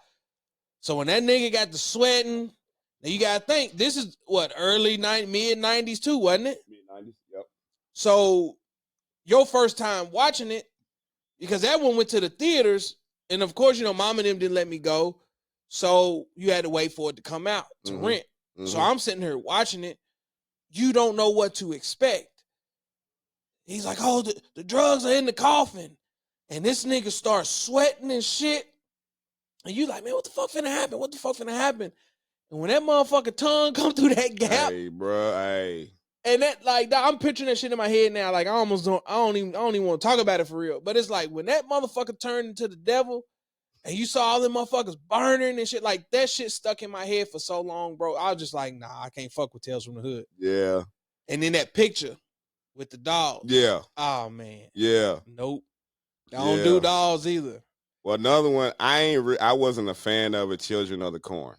So when that nigga got the sweating, now you got to think, this is what, mid-90s too, wasn't it? Mid-90s, yep. So your first time watching it, because that one went to the theaters, and of course, mom and them didn't let me go, so you had to wait for it to come out to rent. So I'm sitting here watching it. You don't know what to expect. He's like, oh, the drugs are in the coffin. And this nigga starts sweating and shit. And you like, man, what the fuck finna happen? What the fuck finna happen? And when that motherfucker tongue come through that gap, hey, bro, hey. and that, like, I'm picturing that shit in my head now. Like, I don't even want to talk about it for real. But it's like when that motherfucker turned into the devil, and you saw all them motherfuckers burning and shit, like that shit stuck in my head for so long, bro. I was just like, nah, I can't fuck with Tales from the Hood. Yeah. And then that picture with the dolls. Yeah. Oh man. Yeah. Nope. I don't do dolls either. Well, another one, I wasn't a fan of it, Children of the Corn.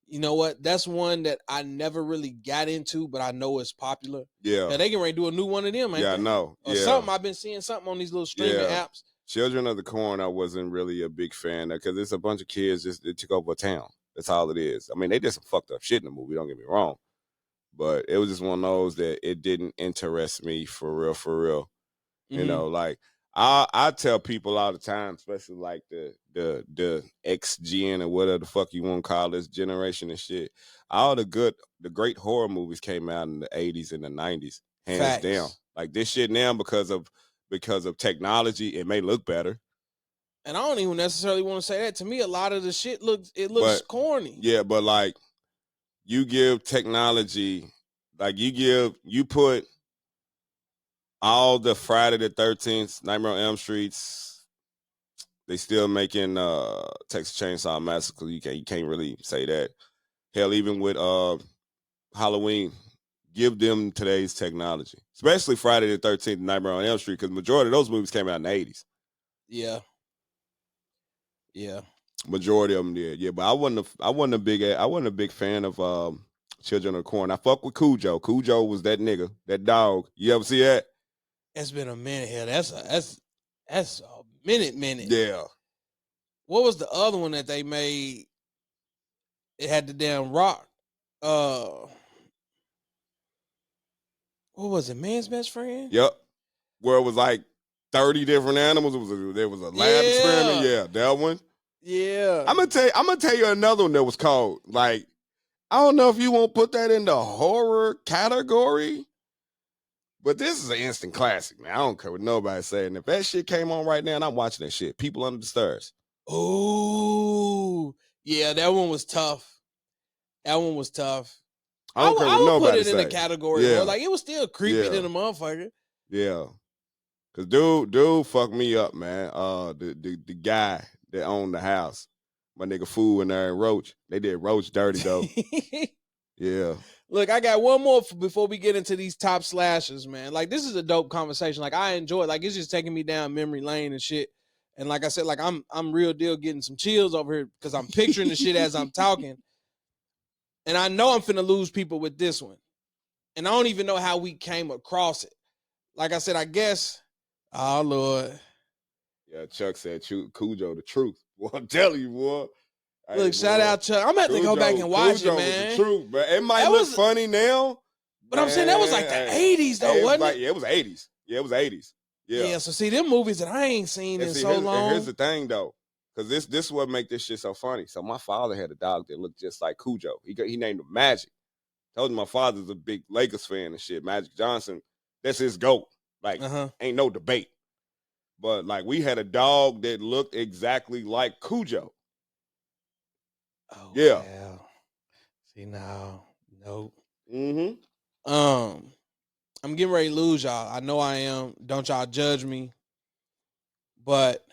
You know what? That's one that I never really got into, but I know it's popular. Yeah. They can ready to do a new one of them, ain't Yeah, I they? know. Or something. I've been seeing something on these little streaming apps. Children of the Corn, I wasn't really a big fan of because it's a bunch of kids that took over a town. That's all it is. I mean, they did some fucked up shit in the movie, don't get me wrong. But it was just one of those that it didn't interest me for real, for real. Mm-hmm. You know, like I tell people all the time, especially like the X-Gen or whatever the fuck you want to call this generation and shit. All the great horror movies came out in the 80s and the 90s, hands down. Like this shit now because of technology, it may look better. And I don't even necessarily want to say that. To me, a lot of the shit looks corny. Yeah, but like you give technology, like you put all the Friday the 13th, Nightmare on Elm Streets, they still making Texas Chainsaw Massacre. You can't really say that. Hell, even with Halloween, give them today's technology, especially Friday the 13th, Nightmare on Elm Street, because majority of those movies came out in the 80s. Yeah. Yeah. Majority of them did. Yeah, but I wasn't a big fan of Children of the Corn. I fuck with Cujo. Cujo was that nigga, that dog. You ever see that? It's been a minute here. That's a minute. Yeah. What was the other one that they made? It had the damn rock. What was it? Man's Best Friend? Yep. Where it was like 30 different animals. There was a lab experiment. Yeah, that one. Yeah. I'm gonna tell you another one that was called, like, I don't know if you won't put that in the horror category, but this is an instant classic, man. I don't care what nobody's saying. If that shit came on right now and I'm watching that shit, People Under the Stairs. Oh, yeah, that one was tough. I don't care what nobody nobody put it in the category. Yeah. Like, it was still creepy than a motherfucker. Yeah. Cause dude fucked me up, man. The guy that owned the house, my nigga Fool in there and Roach. They did Roach dirty though. Yeah. Look, I got one more before we get into these top slashers, man. Like, this is a dope conversation. Like, I enjoy it. Like, it's just taking me down memory lane and shit. And like I said, like I'm real deal getting some chills over here because I'm picturing the shit as I'm talking. And I know I'm finna lose people with this one. And I don't even know how we came across it. Like I said, I guess, oh Lord. Yeah, Chuck said Cujo the truth. Well, I'm telling you, boy. Look, shout out Chuck. I'm gonna have to go back and watch Cujo it, man. Was the truth, but it might look funny now. But I'm saying that was like the 80s though, wasn't it? Yeah, it was 80s. Yeah, it was 80s. Yeah. So see them movies that I ain't seen in so long. And here's the thing though, because this is what make this shit so funny. So my father had a dog that looked just like Cujo. He named him Magic. Told you my father's a big Lakers fan and shit. Magic Johnson, that's his GOAT. Like, ain't no debate. But like we had a dog that looked exactly like Cujo. Oh yeah. See now, nope. Mm-hmm. I'm getting ready to lose y'all. I know I am. Don't y'all judge me. But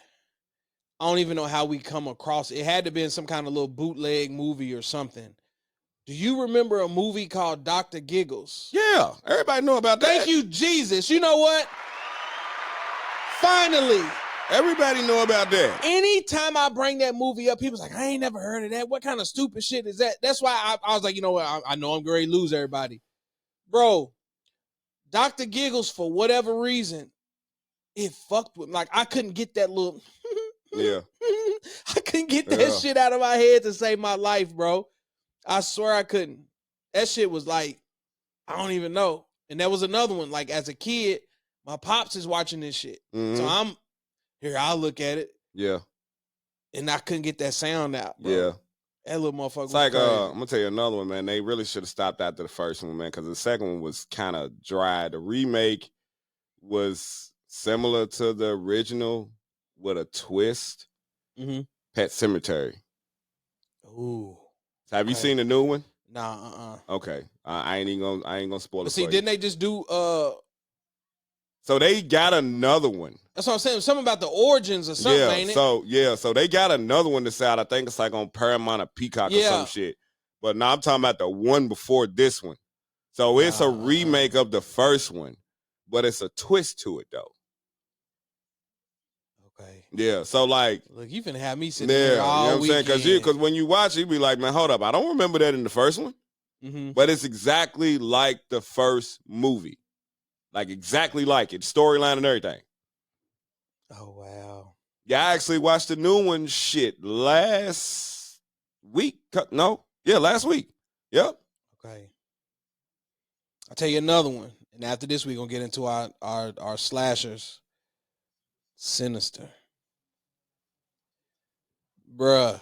I don't even know how we come across it. It had to be in some kind of little bootleg movie or something. Do you remember a movie called Dr. Giggles? Yeah, everybody know about that. Thank you, Jesus. You know what? Finally. Everybody know about that. Anytime I bring that movie up, people's like, I ain't never heard of that. What kind of stupid shit is that? That's why I was like, you know what? I know I'm going to lose everybody. Bro, Dr. Giggles, for whatever reason, it fucked with me. Like, I couldn't get that little... Yeah. I couldn't get that shit out of my head to save my life, bro. I swear I couldn't. That shit was like, I don't even know. And that was another one. Like, as a kid, My pops is watching this shit. Mhm. So I'm here, I'll look at it. Yeah. And I couldn't get that sound out, bro. Yeah. That little motherfucker It's was like, crazy. I'm gonna tell you another one, man. They really should have stopped after the first one, man, because the second one was kind of dry. The remake was similar to the original with a twist. Mm-hmm. Pet Cemetery. Ooh. Have you seen the new one? Nah, Okay. I ain't gonna spoil But it see, for didn't you. they just do So they got another one. that's what I'm saying. Something about the origins or something, ain't it? So they got another one that's out. I think it's like on Paramount or Peacock or some shit. But now I'm talking about the one before this one. So it's a remake of the first one, but it's a twist to it though. Okay. Yeah. So like, look, you finna have me sitting there all you know what I'm saying? weekend. Because when you watch it, you be like, man, hold up, I don't remember that in the first one. Mm-hmm. But it's exactly like the first movie. Like exactly like it. Storyline and everything. Oh wow. Yeah, I actually watched the new one last week. Last week. Yep. Okay. I'll tell you another one. And after this, we're gonna get into our slashers. Sinister. Bruh.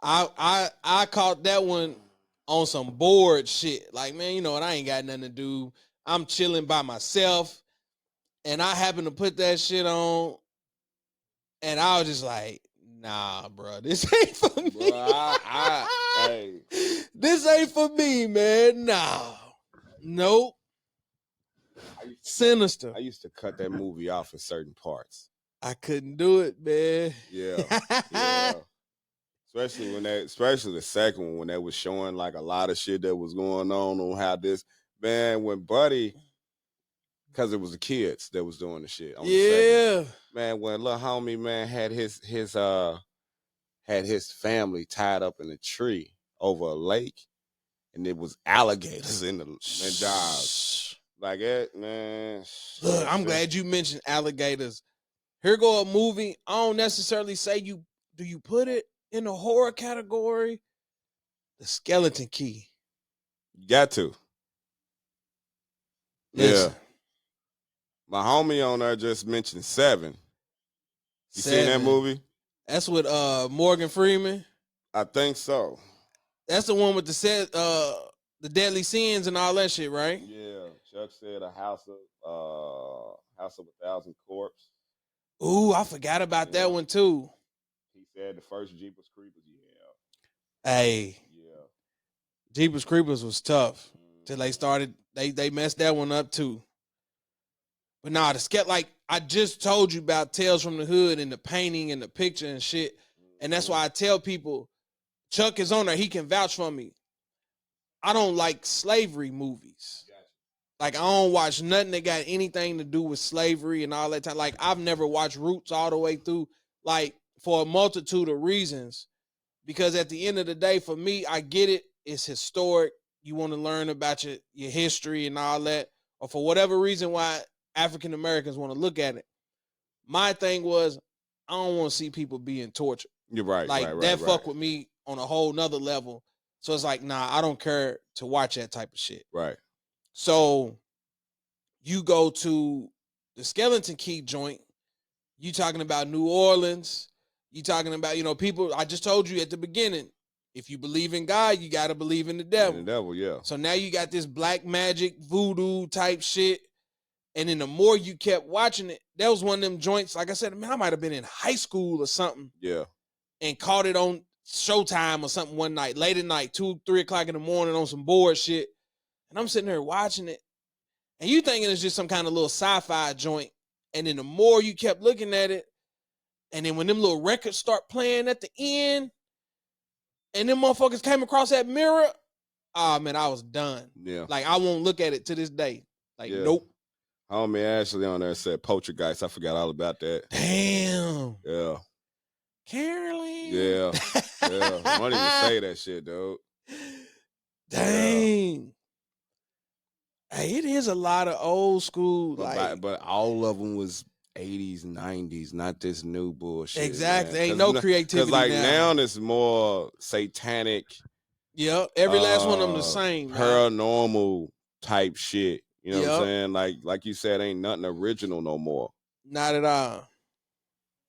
I caught that one on some bored shit. Like, man, you know what? I ain't got nothing to do. I'm chilling by myself. And I happened to put that shit on. And I was just like, nah, bro, this ain't for me. Bro, hey. This ain't for me, man. Nah. Nope. Sinister. I used to cut that movie off in certain parts. I couldn't do it, man. Yeah. Especially the second one when they was showing like a lot of shit that was going on how this, man, when Buddy, because it was the kids that was doing the shit. On the second, man, when little homie, man, had his family tied up in a tree over a lake, and it was alligators in the dogs. Like it, man. Look, I'm glad you mentioned alligators. Here go a movie. I don't necessarily say do you put it in the horror category? The Skeleton Key. You got to. Listen. Yeah. My homie on there just mentioned Seven. You seen that movie? That's with Morgan Freeman. I think so. That's the one with the deadly sins and all that shit, right? Yeah. Chuck said a house of 1,000 corpse. Ooh, I forgot about that one too. He said the first Jeepers Creepers. Hey. Yeah. Jeepers Creepers was tough till they started. They messed that one up too. But nah, like I just told you about Tales from the Hood and the painting and the picture and shit. And that's why I tell people, Chuck is on there. He can vouch for me. I don't like slavery movies. Like I don't watch nothing that got anything to do with slavery and all that time. Like I've never watched Roots all the way through. Like for a multitude of reasons. Because at the end of the day, for me, I get it. It's historic. You want to learn about your history and all that. Or for whatever reason why African Americans want to look at it. My thing was, I don't want to see people being tortured. You're right. Like that fuck with me on a whole nother level. So it's like, nah, I don't care to watch that type of shit. Right. So you go to the Skeleton Key joint. You talking about New Orleans. You talking about, people, I just told you at the beginning, if you believe in God, you got to believe in the devil. The devil, yeah. So now you got this black magic voodoo type shit. And then the more you kept watching it, that was one of them joints. Like I said, man, I might have been in high school or something. Yeah. And caught it on Showtime or something one night, late at night, 2, 3 o'clock in the morning on some bored shit. And I'm sitting there watching it. And you thinking it's just some kind of little sci-fi joint. And then the more you kept looking at it, and then when them little records start playing at the end, and them motherfuckers came across that mirror, man, I was done. Yeah. Like, I won't look at it to this day. Like, nope. Homie Ashley on there said Poltergeist. I forgot all about that. Damn. Yeah. Carolyn. Yeah. Yeah. I don't even say that shit, dude. Dang. Yeah. Hey, it is a lot of old school. But all of them was 80s, 90s, not this new bullshit. Exactly. Man. Ain't no creativity. Because like now it's more satanic. Yeah. Every last one of them the same. Paranormal type shit. You know what I'm Yep. saying? Like you said, ain't nothing original no more. Not at all.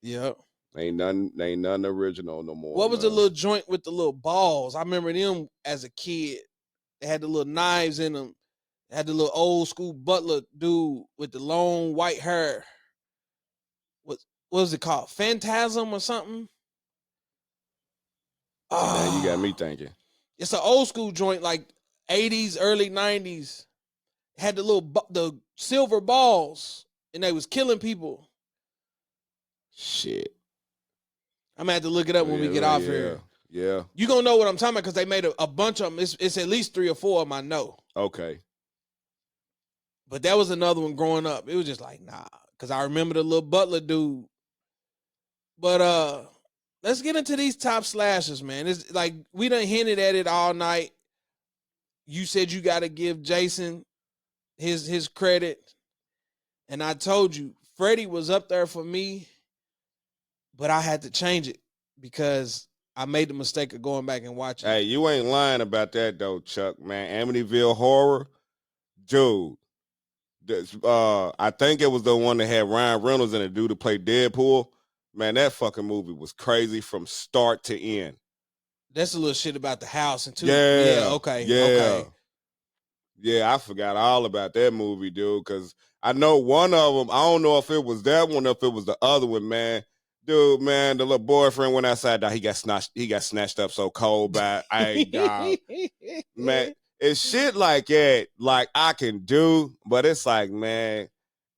Yep. Ain't nothing original no more. What was the Man. little joint with the little balls? I remember them as a kid. They had the little knives in them. They had the little old school butler dude with the long white hair. What was it called? Phantasm or something? Now you got Ah, me thinking. it's an old school joint, like 80s, early 90s. Had the the silver balls, and they was killing people. Shit. I'm gonna have to look it up when we get off here. Yeah. You gonna know what I'm talking about because they made a bunch of them. It's at least 3 or 4 of them I know. Okay. But that was another one growing up. It was just like, nah. Cause I remember the little butler dude. But let's get into these top slashers, man. It's like we done hinted at it all night. You said you gotta give Jason his credit. And I told you, Freddie was up there for me, but I had to change it because I made the mistake of going back and watching Hey, it. you ain't lying about that though, Chuck, man. Amityville Horror, dude. I think it was the one that had Ryan Reynolds in it, dude to play Deadpool. Man, that fucking movie was crazy from start to end. That's a little shit about the house and two. Yeah, Okay. yeah. Yeah, I forgot all about that movie, dude, because I know one of them, I don't know if it was that one or if it was the other one, man. Dude, man, the little boyfriend went outside, dog, he got snatched up so cold by dog. Man, it's shit like that, like I can do, but it's like, man,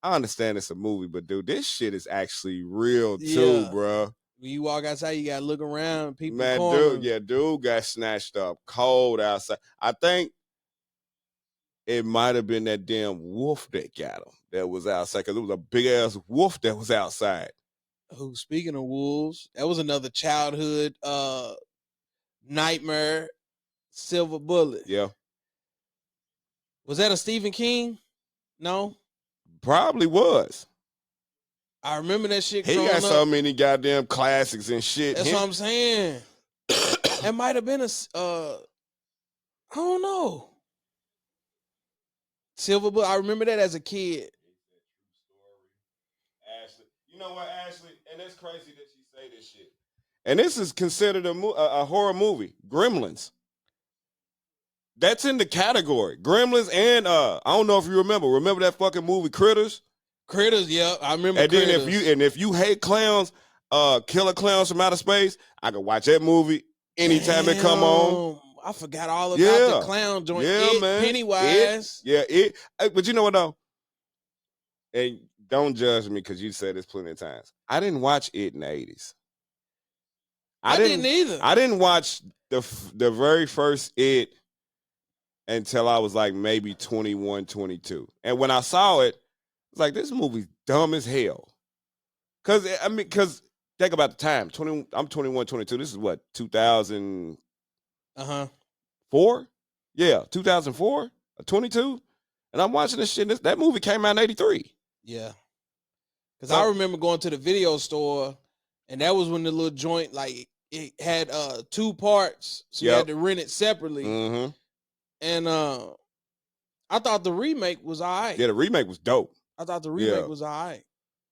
I understand it's a movie, but dude, this shit is actually real too, Yeah. bro. When you walk outside, you gotta look around. People Man, corners. dude got snatched up cold outside. I think it might have been that damn wolf that got him that was outside because it was a big ass wolf that was outside. Who, speaking of wolves, that was another childhood nightmare. Silver Bullet. Yeah, Was that a Stephen King? No. probably was. I remember that shit He growing got up. so many goddamn classics and shit. That's what I'm saying. It might have been I don't know. Silver Bullet. I remember that as a kid. Ashley, you know what, Ashley? And it's crazy that she say this shit. And this is considered a horror movie. Gremlins. That's in the category. Gremlins and I don't know if you remember that fucking movie Critters? Critters, yeah, I remember. And Critters. then if you hate clowns, Killer Clowns from Outer Space, I can watch that movie anytime it come on. I forgot all about the clown joint. Yeah, man. Pennywise. But you know what though? And don't judge me because you said this plenty of times. I didn't watch it in the 80s. I didn't either. I didn't watch the very first It until I was like maybe 21, 22. And when I saw it, it's like, this movie's dumb as hell. Because think about the time. I'm 21, 22. This is what, 2004? Yeah, 2004? 22? And I'm watching this shit. That movie came out in 83. Yeah. Because I remember going to the video store, and that was when the little joint, like, it had 2 parts, so you had to rent it separately. Mm-hmm. And I thought the remake was all right. Yeah, the remake was dope. I thought the remake was all right.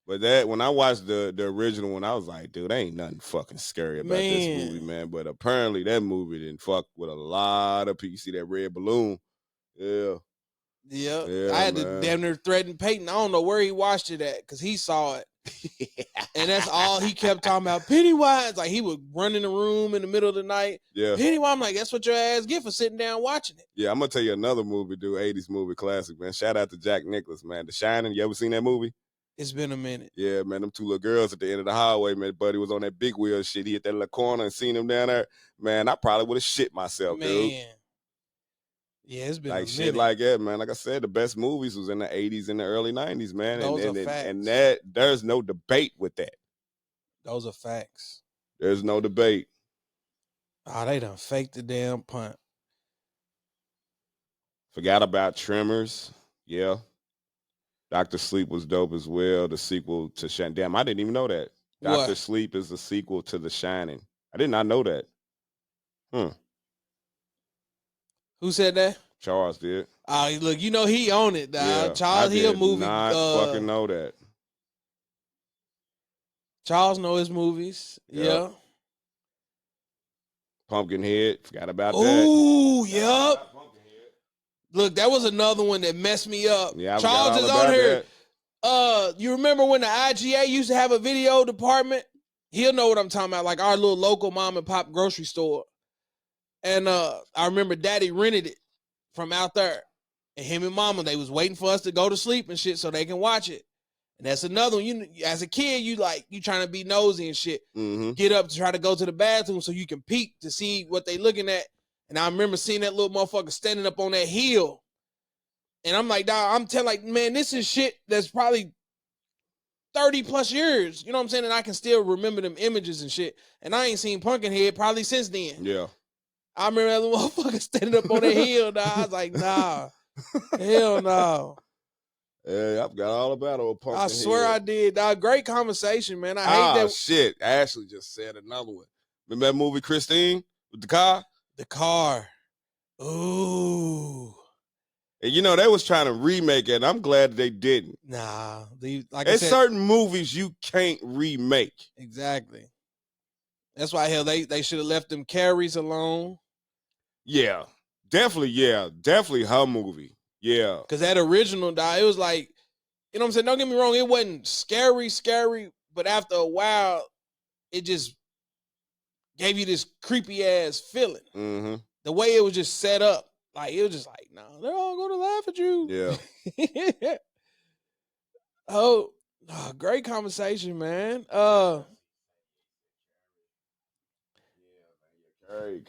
But that when I watched the original one, I was like, dude, ain't nothing fucking scary about this movie, man. But apparently that movie didn't fuck with a lot of people. You see that red balloon? Yeah. Yeah, I had to damn near threaten Peyton. I don't know where he watched it at because he saw it. And that's all he kept talking about. Pennywise. Like, he would run in the room in the middle of the night. Yeah. Pennywise, I'm like, that's what your ass get for sitting down watching it. Yeah, I'm going to tell you another movie, dude, 80s movie classic, man. Shout out to Jack Nicklaus, man. The Shining. You ever seen that movie? It's been a minute. Yeah, man, them 2 little girls at the end of the highway, man. Buddy was on that big wheel shit. He hit that little corner and seen him down there. Man, I probably would have shit myself, dude. Yeah, it's been like a shit minute. like that, man. Like I said, the best movies was in the 80s and the early 90s, man. Those are facts. And that there's no debate with that. Those are facts. There's no debate. Oh, they done faked the damn punt. Forgot about Tremors. Yeah. Dr. Sleep was dope as well. The sequel to Shining. Damn, I didn't even know that. Dr. Sleep is the sequel to The Shining. I did not know that. Who said that? Charles did. Look, you know he own it, dog. Yeah, Charles, I he a did movie. not fucking know that. Charles know his movies. Yep. Yeah. Pumpkinhead, forgot about that. Ooh, yep. Look, that was another one that messed me up. Yeah, I Charles forgot all is about on here. that. You remember when the IGA used to have a video department? He'll know what I'm talking about, like our little local mom and pop grocery store. And I remember Daddy rented it from out there. And him and Mama, they was waiting for us to go to sleep and shit so they can watch it. And that's another one. You, as a kid, you trying to be nosy and shit. Mm-hmm. Get up to try to go to the bathroom so you can peek to see what they looking at. And I remember seeing that little motherfucker standing up on that hill. And I'm like, dog, I'm telling, like, man, this is shit that's probably 30 plus years. You know what I'm saying? And I can still remember them images and shit. And I ain't seen Pumpkinhead probably since then. Yeah. I remember that little motherfucker standing up on that hill, dog. I was like, nah. Hell no. Yeah, I've got all about old Pumpkinhead. I swear I did, dog. Great conversation, man. I hate that. Shit. Ashley just said another one. Remember that movie Christine with the car? The car. Ooh. And you know, they was trying to remake it, and I'm glad they didn't. Nah. Like There's I said, certain movies you can't remake. exactly. That's why, hell, they should have left them carries alone. Yeah. Definitely her movie. Yeah. Because that original, dog, it was like, you know what I'm saying? Don't get me wrong, it wasn't scary, but after a while, it just gave you this creepy ass feeling. Mm-hmm. The way it was just set up, like it was just like, no, they're all gonna laugh at you. Yeah. oh, great conversation, man.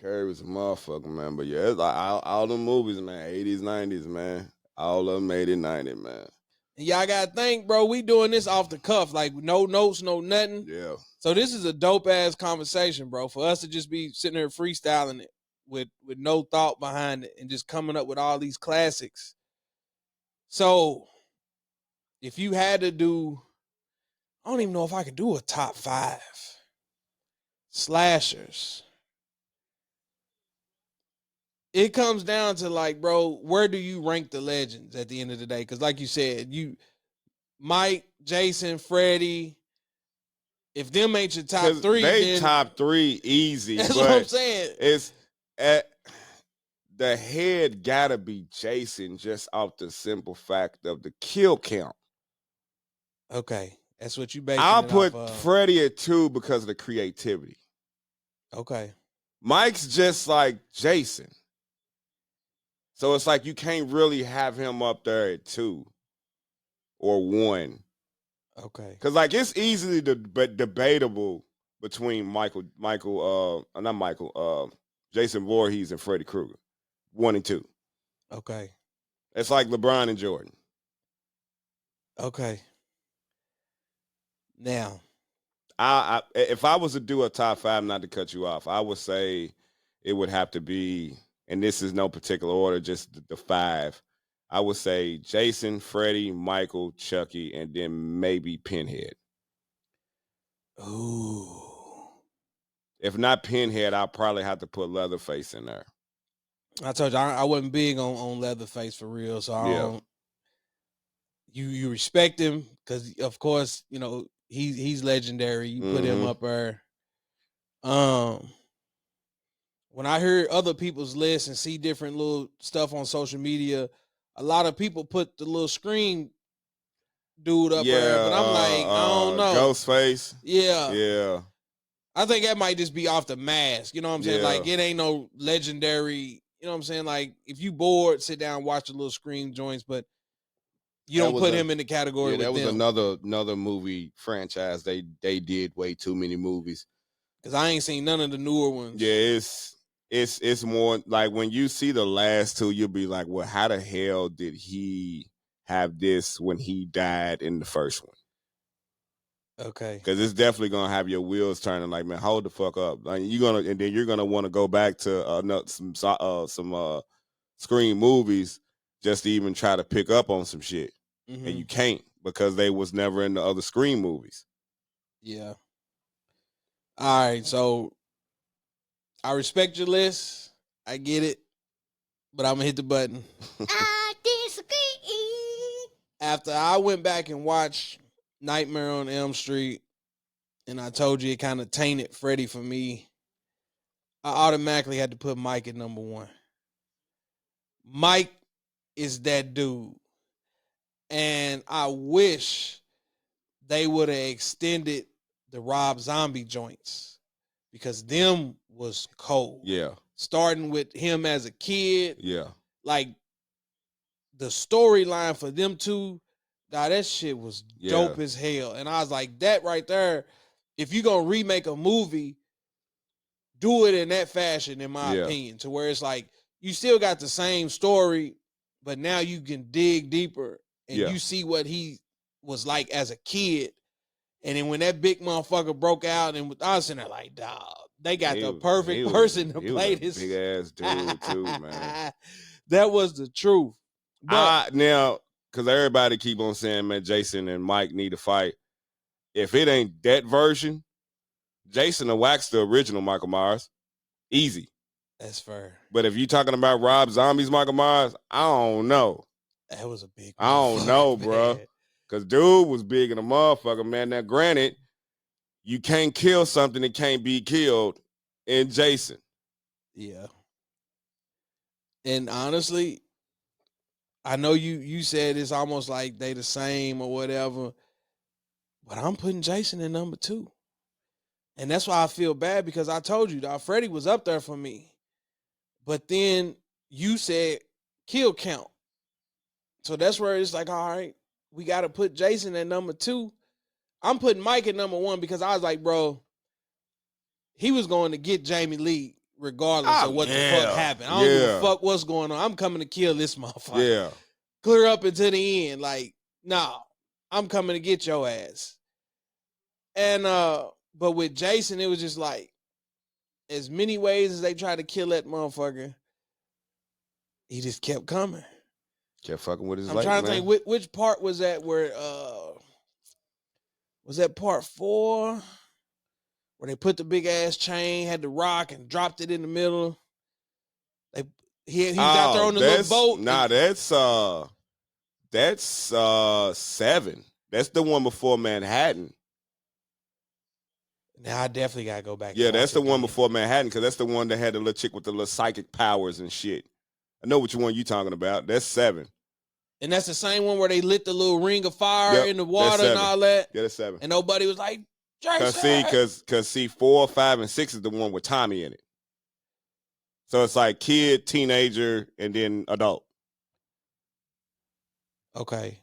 Carrie was a motherfucker, man. But yeah, it's like all them movies, man, 80s, 90s, man. All of them made it 90, man. And y'all gotta think, bro, we doing this off the cuff, like no notes, no nothing. Yeah. So this is a dope ass conversation, bro. For us to just be sitting there freestyling it with no thought behind it and just coming up with all these classics. So if you had to do, I don't even know if I could do a top 5 slashers. It comes down to, like, bro, where do you rank the legends at the end of the day? Because like you said, Mike, Jason, Freddie, if them ain't your top 3, they then top 3 easy. that's but what I'm saying. It's at the head gotta be Jason, just off the simple fact of the kill count. Okay, that's what you basing I'll it put off of. Freddie at 2 because of the creativity. Okay. Mike's just like Jason. So it's like you can't really have him up there at 2 or 1. Okay. Because, like, it's easily debatable between Jason Voorhees and Freddy Krueger, 1 and 2. Okay. It's like LeBron and Jordan. Okay. Now, if I was to do a top 5, not to cut you off, I would say it would have to be, and this is no particular order, just the 5. I would say Jason, Freddy, Michael, Chucky, and then maybe Pinhead. ooh. If not Pinhead, I'll probably have to put Leatherface in there. I told you I wasn't big on Leatherface for real, so I don't. You respect him because, of course, you know he's legendary. You put him up there. When I hear other people's lists and see different little stuff on social media, a lot of people put the little Scream dude up there, but I'm like, I don't know. Ghostface. Yeah. Yeah. I think that might just be off the mask. You know what I'm saying? Yeah. Like, it ain't no legendary. You know what I'm saying? Like, if you bored, sit down, watch the little Scream joints, but you don't put him in the category with that was them. another movie franchise. They did way too many movies. Because I ain't seen none of the newer ones. Yeah, it's more like when you see the last 2, you'll be like, well, how the hell did he have this when he died in the first one? Okay. Because it's definitely gonna have your wheels turning. Like, man, hold the fuck up. Like, and then you're gonna want to go back to some Scream movies just to even try to pick up on some shit, and you can't because they was never in the other Scream movies. Yeah. All right, so I respect your list. I get it. but I'm gonna hit the button. I disagree. After I went back and watched Nightmare on Elm Street, and I told you it kind of tainted Freddy for me, I automatically had to put Mike at number one. Mike is that dude. And I wish they would have extended the Rob Zombie joints because them was cold. Yeah. Starting with him as a kid. Yeah. Like the storyline for them two, God, that shit was dope as hell. And I was like, that right there, if you're going to remake a movie, do it in that fashion, in my opinion, to where it's like you still got the same story, but now you can dig deeper and you see what he was like as a kid. And then when that big motherfucker broke out, and I was sitting there like, dog, they got the perfect person to play this big ass dude too, man. That was the truth. But now, because everybody keep on saying, man, Jason and Mike need to fight. If it ain't that version, Jason will wax the original Michael Myers. Easy. That's fair. But if you're talking about Rob Zombie's Michael Myers, I don't know. That was a big I don't know, bro. Because dude was big in a motherfucker, man. Now, granted, you can't kill something that can't be killed in Jason. Yeah. And honestly, I know you said it's almost like they the same or whatever, but I'm putting Jason in number 2. And that's why I feel bad, because I told you that Freddy was up there for me. But then you said kill count. So that's where it's like, all right, we got to put Jason at number 2. I'm putting Mike at number 1 because I was like, bro, he was going to get Jamie Lee regardless of what the fuck happened. I don't give a fuck what's going on. I'm coming to kill this motherfucker. Yeah. Clear up until the end. Like, nah, I'm coming to get your ass. And but with Jason, it was just like, as many ways as they tried to kill that motherfucker, he just kept coming. Kept fucking with his I'm trying to think, which part was that where, was that part 4? Where they put the big ass chain, had the rock, and dropped it in the middle. He was out there on the little boat. Nah, that's 7. That's the one before Manhattan. Now I definitely gotta go back. Yeah, that's the one before Manhattan, because that's the one that had the little chick with the little psychic powers and shit. I know which one you talking about. That's 7. And that's the same one where they lit the little ring of fire in the water and all that. Yeah, that's 7. And nobody was like, Jason. Cause 4, 5, and 6 is the one with Tommy in it. So it's like kid, teenager, and then adult. Okay.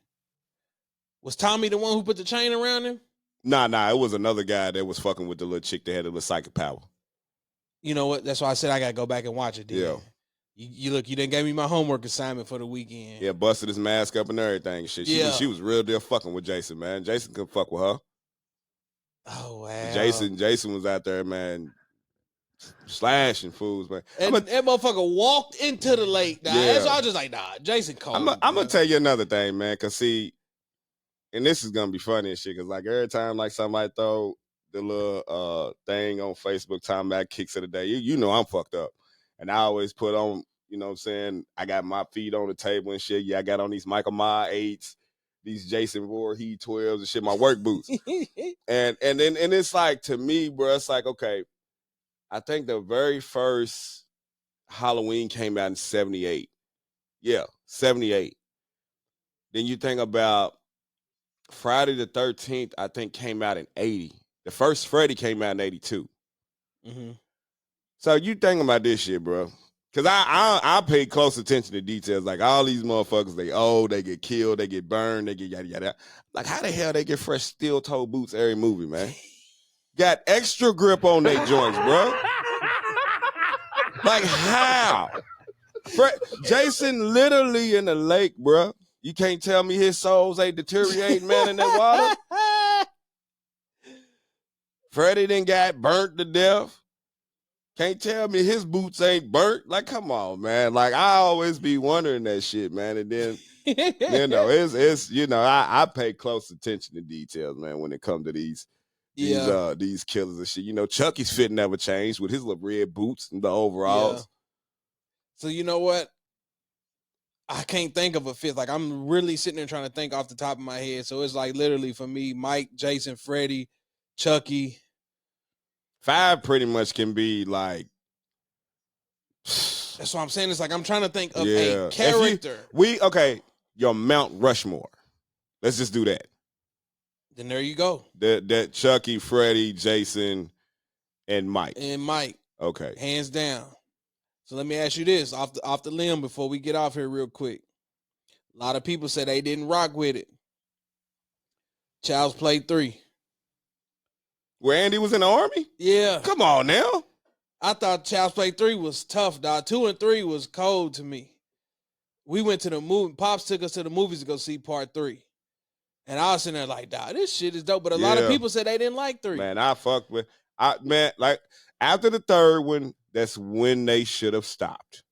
Was Tommy the one who put the chain around him? Nah, it was another guy that was fucking with the little chick that had the little psychic power. You know what? That's why I said I gotta go back and watch it. Yeah. You look, you didn't give me my homework assignment for the weekend. Yeah, busted his mask up and everything and shit. She was real deal fucking with Jason, man. Jason couldn't fuck with her. Oh wow. Jason was out there, man, slashing fools, man. And that motherfucker walked into the lake. Nah. Yeah. So I was just like, nah, Jason cold. I'm gonna tell you another thing, man, cause see, and this is gonna be funny and shit, cause like every time like somebody throw the little thing on Facebook, time back kicks of the day, you know I'm fucked up. And I always put on, you know what I'm saying, I got my feet on the table and shit. Yeah, I got on these Michael Myers 8s, these Jason Voorhees 12s and shit, my work boots. and it's like, to me, bro, it's like, okay, I think the very first Halloween came out in 78. Yeah, 78. Then you think about Friday the 13th, I think came out in 80. The first Freddy came out in 82. Mm-hmm. So you think about this shit, bro. Because I pay close attention to details. Like, all these motherfuckers, they old, they get killed, they get burned, they get yada, yada. Like, how the hell they get fresh steel-toe boots every movie, man? Got extra grip on their joints, bro. Like, how? Jason literally in the lake, bro. You can't tell me his soles ain't deteriorating, man, in that water. Freddy done got burnt to death. Can't tell me his boots ain't burnt. Like, come on, man. Like, I always be wondering that shit, man. And then, you know, it's you know, I pay close attention to details, man, when it comes to these killers and shit. You know, Chucky's fit never changed with his little red boots and the overalls. Yeah. So you know what? I can't think of a fifth. Like I'm really sitting there trying to think off the top of my head. So it's like literally for me, Mike, Jason, Freddy, Chucky. 5 pretty much can be like. That's what I'm saying. It's like I'm trying to think of a Yeah. character. Okay, your Mount Rushmore. Let's just do that. Then there you go. That Chucky, Freddy, Jason, and Mike. And Mike. Okay. Hands down. So let me ask you this off the limb before we get off here real quick. A lot of people said they didn't rock with it. Child's Play 3. Where Andy was in the army? Yeah. Come on now. I thought Child's Play 3 was tough, dog. 2 and 3 was cold to me. We went to the movie. Pops took us to the movies to go see part 3. And I was sitting there like, dog, this shit is dope. But a lot of people said they didn't like 3. Man, I fucked with like after the third one, that's when they should have stopped.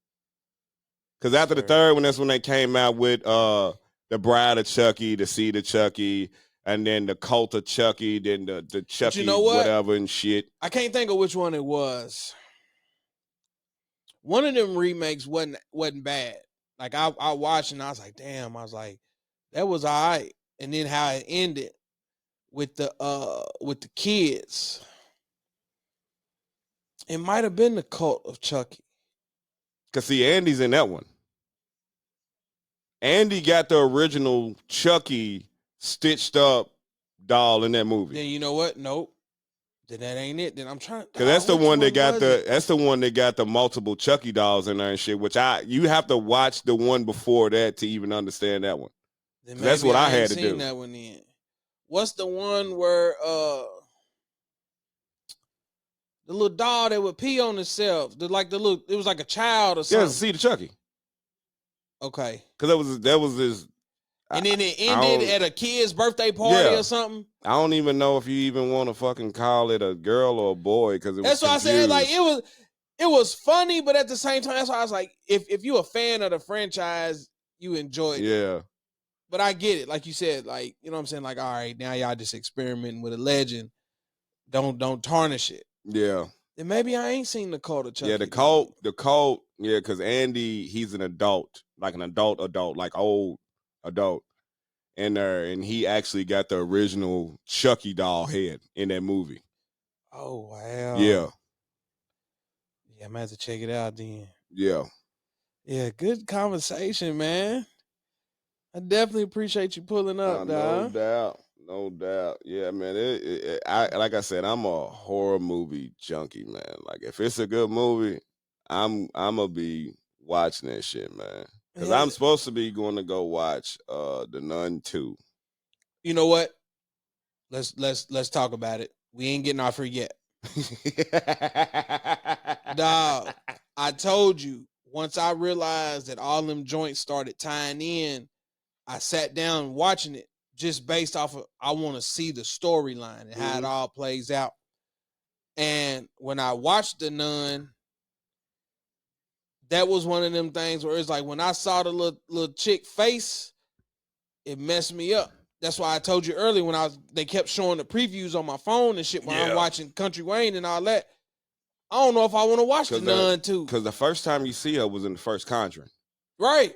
Because after the third one, that's when they came out with the Bride of Chucky, the Seed of Chucky, and then the Cult of Chucky, then the Chucky whatever and shit. I can't think of which one it was. One of them remakes wasn't bad. Like I watched and I was like, damn, I was like, that was all right. And then how it ended with the kids. It might have been the Cult of Chucky. Cause see, Andy's in that one. Andy got the original Chucky stitched up doll in that movie. Then you know what? Nope. Then that ain't it. Then I'm trying. Cause that's the one that got that's the one that got the multiple Chucky dolls in there and shit. Which you have to watch the one before that to even understand that one. That's what I had to do. That one in. What's the one where the little doll that would pee on itself? It was like a child or something. Yeah, Seed of Chucky. Okay. Because that was his. And then it ended at a kid's birthday party or something. I don't even know if you even want to fucking call it a girl or a boy because that's why I said like it was funny, but at the same time, that's why I was like, if you're a fan of the franchise, you enjoy it. Yeah. But I get it, like you said, like you know what I'm saying. Like, all right, now y'all just experimenting with a legend. Don't tarnish it. Yeah. Then maybe I ain't seen the Cult of Chucky. Yeah, the cult. Yeah, because Andy, he's an adult, like an adult, like old adult. In there, and he actually got the original Chucky doll head in that movie. Oh wow! Yeah, I'm gonna have to check it out then. Yeah, good conversation, man. I definitely appreciate you pulling up, dog. No doubt. Yeah, man. Like I said, I'm a horror movie junkie, man. Like if it's a good movie, I'm gonna be watching that shit, man. Because I'm supposed to be going to go watch The Nun 2. You know what? Let's talk about it. We ain't getting off here yet. Dog, I told you, once I realized that all them joints started tying in, I sat down watching it just based off of I want to see the storyline and how it all plays out. And when I watched The Nun, that was one of them things where it's like when I saw the little chick face, it messed me up. That's why I told you earlier when they kept showing the previews on my phone and shit when I'm watching Country Wayne and all that. I don't know if I want to watch The Nun too. Because the first time you see her was in the first Conjuring. Right.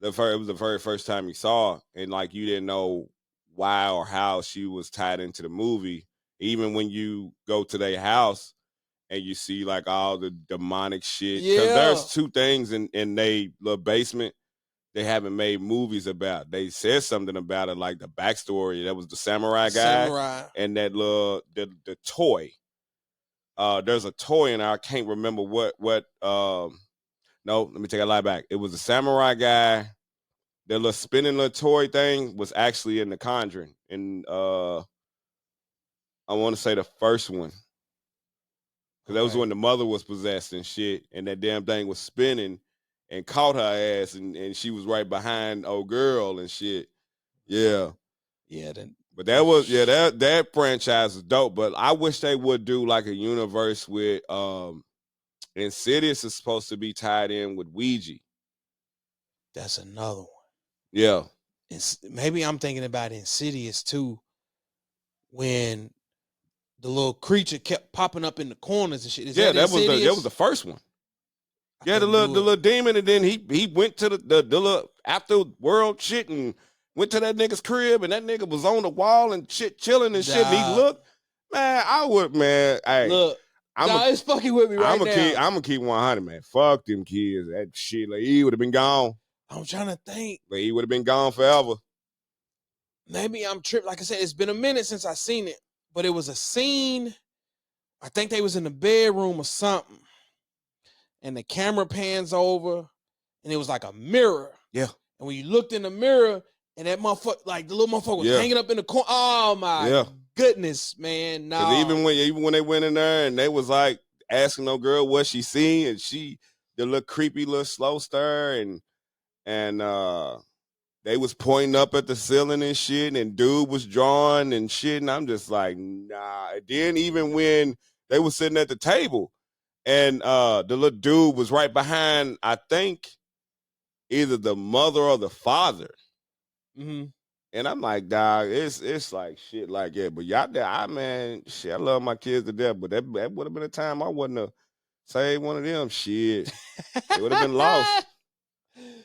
It was the very first time you saw her, and like you didn't know why or how she was tied into the movie. Even when you go to their house and you see like all the demonic shit. Because there's 2 things in their little basement they haven't made movies about. They said something about it, like the backstory. That was the samurai guy and that little the toy. There's a toy in there. I can't remember what. No, let me take a lie back. It was the samurai guy. The little spinning little toy thing was actually in The Conjuring, and I want to say the first one. Because that was when the mother was possessed and shit, and that damn thing was spinning and caught her ass, and she was right behind old girl and shit. Yeah. Yeah. But that was, that franchise is dope. But I wish they would do like a universe with Insidious is supposed to be tied in with Ouija. That's another one. Yeah. Maybe I'm thinking about Insidious too, when the little creature kept popping up in the corners and shit. That was the first one. Yeah, the little demon, and then he went to the little after world shit and went to that nigga's crib and that nigga was on the wall and shit chilling and shit and he looked, man, I would, man, hey. Look, it's fucking with me right now. I'm gonna keep 100, man. Fuck them kids. That shit, like, he would have been gone. I'm trying to think. Like, he would have been gone forever. Maybe I'm tripped. Like I said, it's been a minute since I seen it, but it was a scene. I think they was in the bedroom or something, and the camera pans over, and it was like a mirror. Yeah. And when you looked in the mirror, and that motherfucker, like the little motherfucker was hanging up in the corner. Oh my goodness, man! No. Even when they went in there and they was like asking no girl what she seen, and the little creepy little slow stir, and they was pointing up at the ceiling and shit, and dude was drawing and shit, and I'm just like, nah. And then even when they was sitting at the table, and the little dude was right behind, I think, either the mother or the father. Mm-hmm. And I'm like, dog, it's like shit like that. But y'all, man, shit, I love my kids to death. But that would have been a time I wouldn't have saved one of them. Shit, it would have been lost. Ain't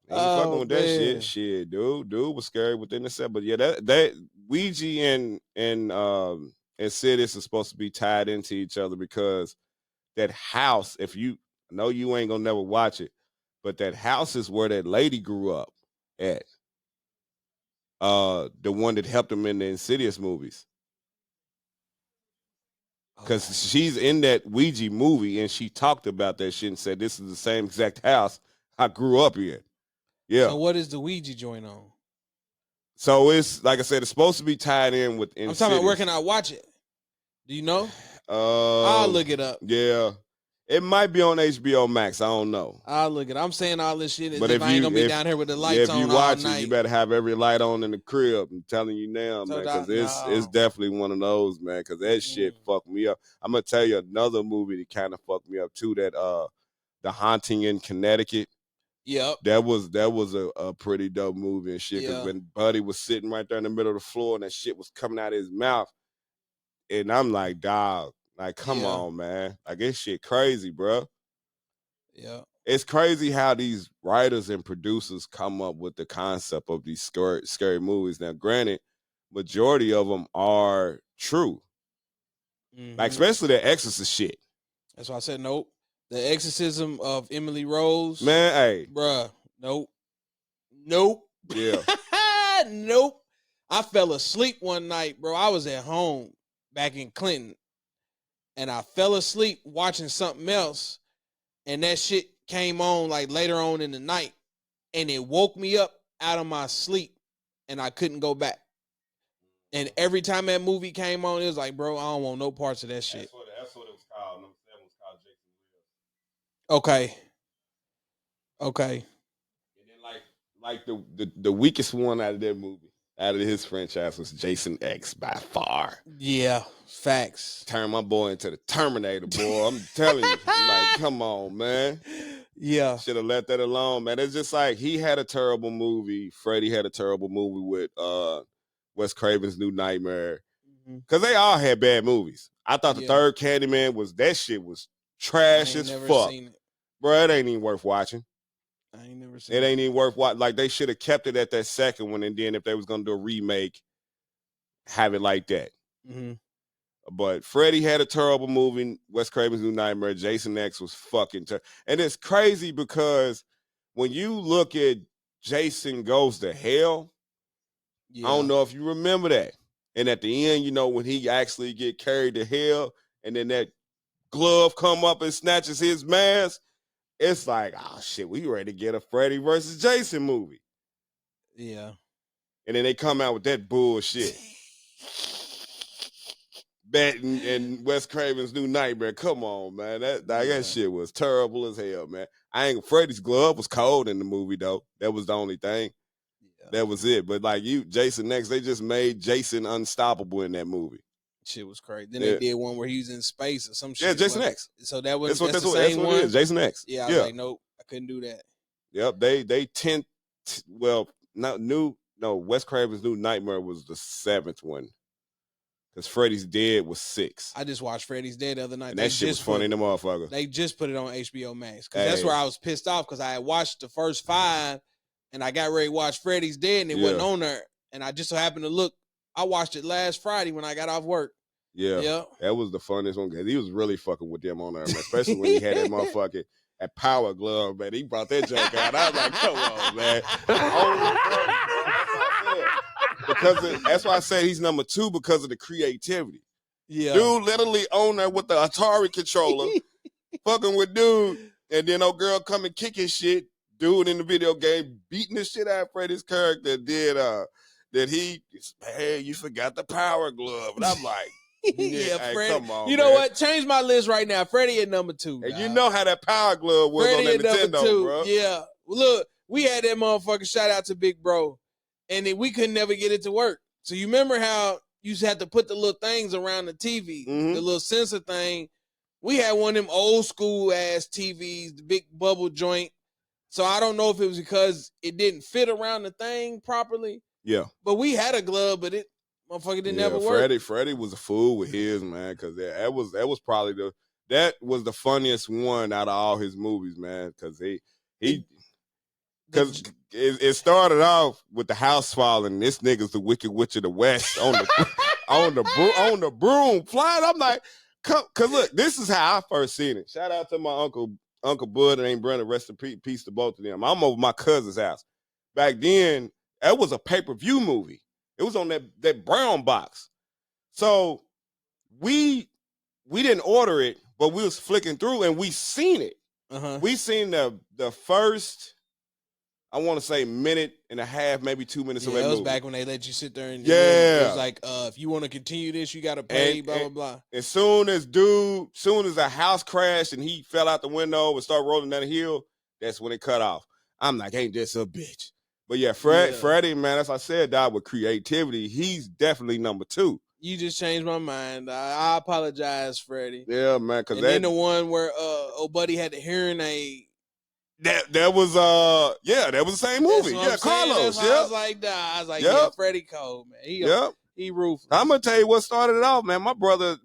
fucking with that shit. Shit, dude was scary within the set. But yeah, that Ouija and Insidious is supposed to be tied into each other because that house, if you know, you ain't gonna never watch it, but that house is where that lady grew up at. The one that helped him in the Insidious movies. Because she's in that Ouija movie and she talked about that shit and said, this is the same exact house I grew up in. Yeah. So what is the Ouija joint on? So it's, like I said, it's supposed to be tied in with Insidious. I'm talking about where can I watch it? Do you know? I'll look it up. Yeah. It might be on HBO Max. I don't know. I'll look it. I'm saying all this shit. But if I ain't gonna be down here with the lights on all night. If you watch it, you better have every light on in the crib. I'm telling you now, man, because it's definitely one of those, man. Because that shit fucked me up. I'm gonna tell you another movie that kind of fucked me up too. That The Haunting in Connecticut. Yep. That was a pretty dope movie and shit. Because when Buddy was sitting right there in the middle of the floor and that shit was coming out of his mouth, and I'm like, dog. Like, come on, man. Like, this shit crazy, bro. Yeah. It's crazy how these writers and producers come up with the concept of these scary movies. Now, granted, majority of them are true. Mm-hmm. Like, especially the Exorcist shit. That's why I said nope. The Exorcism of Emily Rose. Man, hey. Bruh, nope. Nope. Yeah. Nope. I fell asleep one night, bro. I was at home back in Clinton. And I fell asleep watching something else, and that shit came on like later on in the night, and it woke me up out of my sleep, and I couldn't go back. And every time that movie came on, it was like, bro, I don't want no parts of that shit. That's what it was called. That was called Jason Williams. Okay. And then like the weakest one out of that movie, out of his franchise, was Jason X by far. Yeah, facts. Turn my boy into the Terminator, boy. I'm telling you. I'm like, come on, man. Yeah. Should have let that alone, man. It's just like he had a terrible movie. Freddie had a terrible movie with Wes Craven's New Nightmare. Because they all had bad movies. I thought the third Candyman that shit was trash as fuck. Bro, it ain't even worth watching. I ain't never seen it. It ain't even worth watching. Like, they should have kept it at that second one, and then if they was going to do a remake, have it like that. Mm-hmm. But Freddie had a terrible movie. Wes Craven's New Nightmare. Jason X was fucking terrible. And it's crazy because when you look at Jason Goes to Hell, I don't know if you remember that. And at the end, you know, when he actually get carried to hell, and then that glove come up and snatches his mask, it's like, oh shit, we ready to get a Freddy versus Jason movie. Yeah. And then they come out with that bullshit. And Wes Craven's New Nightmare. Come on, man. That shit was terrible as hell, man. Freddy's glove was cold in the movie, though. That was the only thing. Yeah. That was it. But like Jason X, they just made Jason unstoppable in that movie. Shit was crazy. Then they did one where he was in space or some shit. Yeah, Jason X. So that's the same one. It is. Jason X. Yeah, I was like, nope, I couldn't do that. Yep, Wes Craven's New Nightmare was the 7th one. Because Freddy's Dead was 6. I just watched Freddy's Dead the other night. And that shit was funny in the motherfucker. They just put it on HBO Max. Because that's where I was pissed off, because I had watched the first 5, and I got ready to watch Freddy's Dead, and it wasn't on there. And I just so happened to look. I watched it last Friday when I got off work. Yeah. That was the funniest one because he was really fucking with them on there, man. Especially when he had that motherfucking that power glove, man. He brought that joke out. I was like, come on, man. That's why I said he's number 2 because of the creativity. Yeah. Dude literally on there with the Atari controller, fucking with dude, and then old girl come and kick his shit. Dude in the video game beating the shit out of Freddy's character hey, you forgot the power glove. And I'm like, yeah, hey, Freddy. come on, you know man. what? Change my list right now. Freddy at number 2. And you know how that power glove was Freddy on that at Nintendo, number 2. bro. Yeah. Look, we had that motherfucker, shout out to Big Bro, and then we couldn't never get it to work. So you remember how you used to have to put the little things around the TV, the little sensor thing. We had one of them old school ass TVs, the big bubble joint. So I don't know if it was because it didn't fit around the thing properly. Yeah. But we had a glove, but it motherfucker didn't ever work. Freddie was a fool with his, man, because that was probably that was the funniest one out of all his movies, man, because because it started off with the house falling. This nigga's the Wicked Witch of the West on the on the broom flying. I'm like, cause look, this is how I first seen it. Shout out to my Uncle Bud and Aunt Brenda. Rest in peace to both of them. I'm over my cousin's house. Back then, that was a pay-per-view movie. It was on that brown box. So we didn't order it, but we was flicking through and we seen it. We seen the first, I want to say, minute and a half, maybe 2 minutes of that movie. It was back when they let you sit there and it was like, if you want to continue this, you got to pay, blah, blah. As soon as a house crashed and he fell out the window and started rolling down the hill, that's when it cut off. I'm like, ain't this a bitch? But yeah, Freddie, man, as I said, dog, with creativity, he's definitely number 2. You just changed my mind. I apologize, Freddie. Yeah, man. Then the one where old buddy had the hearing aid. That was that was the same movie. Yeah, Carlos. I was like, yeah, Freddie Cole, man. He ruthless. I'm gonna tell you what started it off, man. My brother,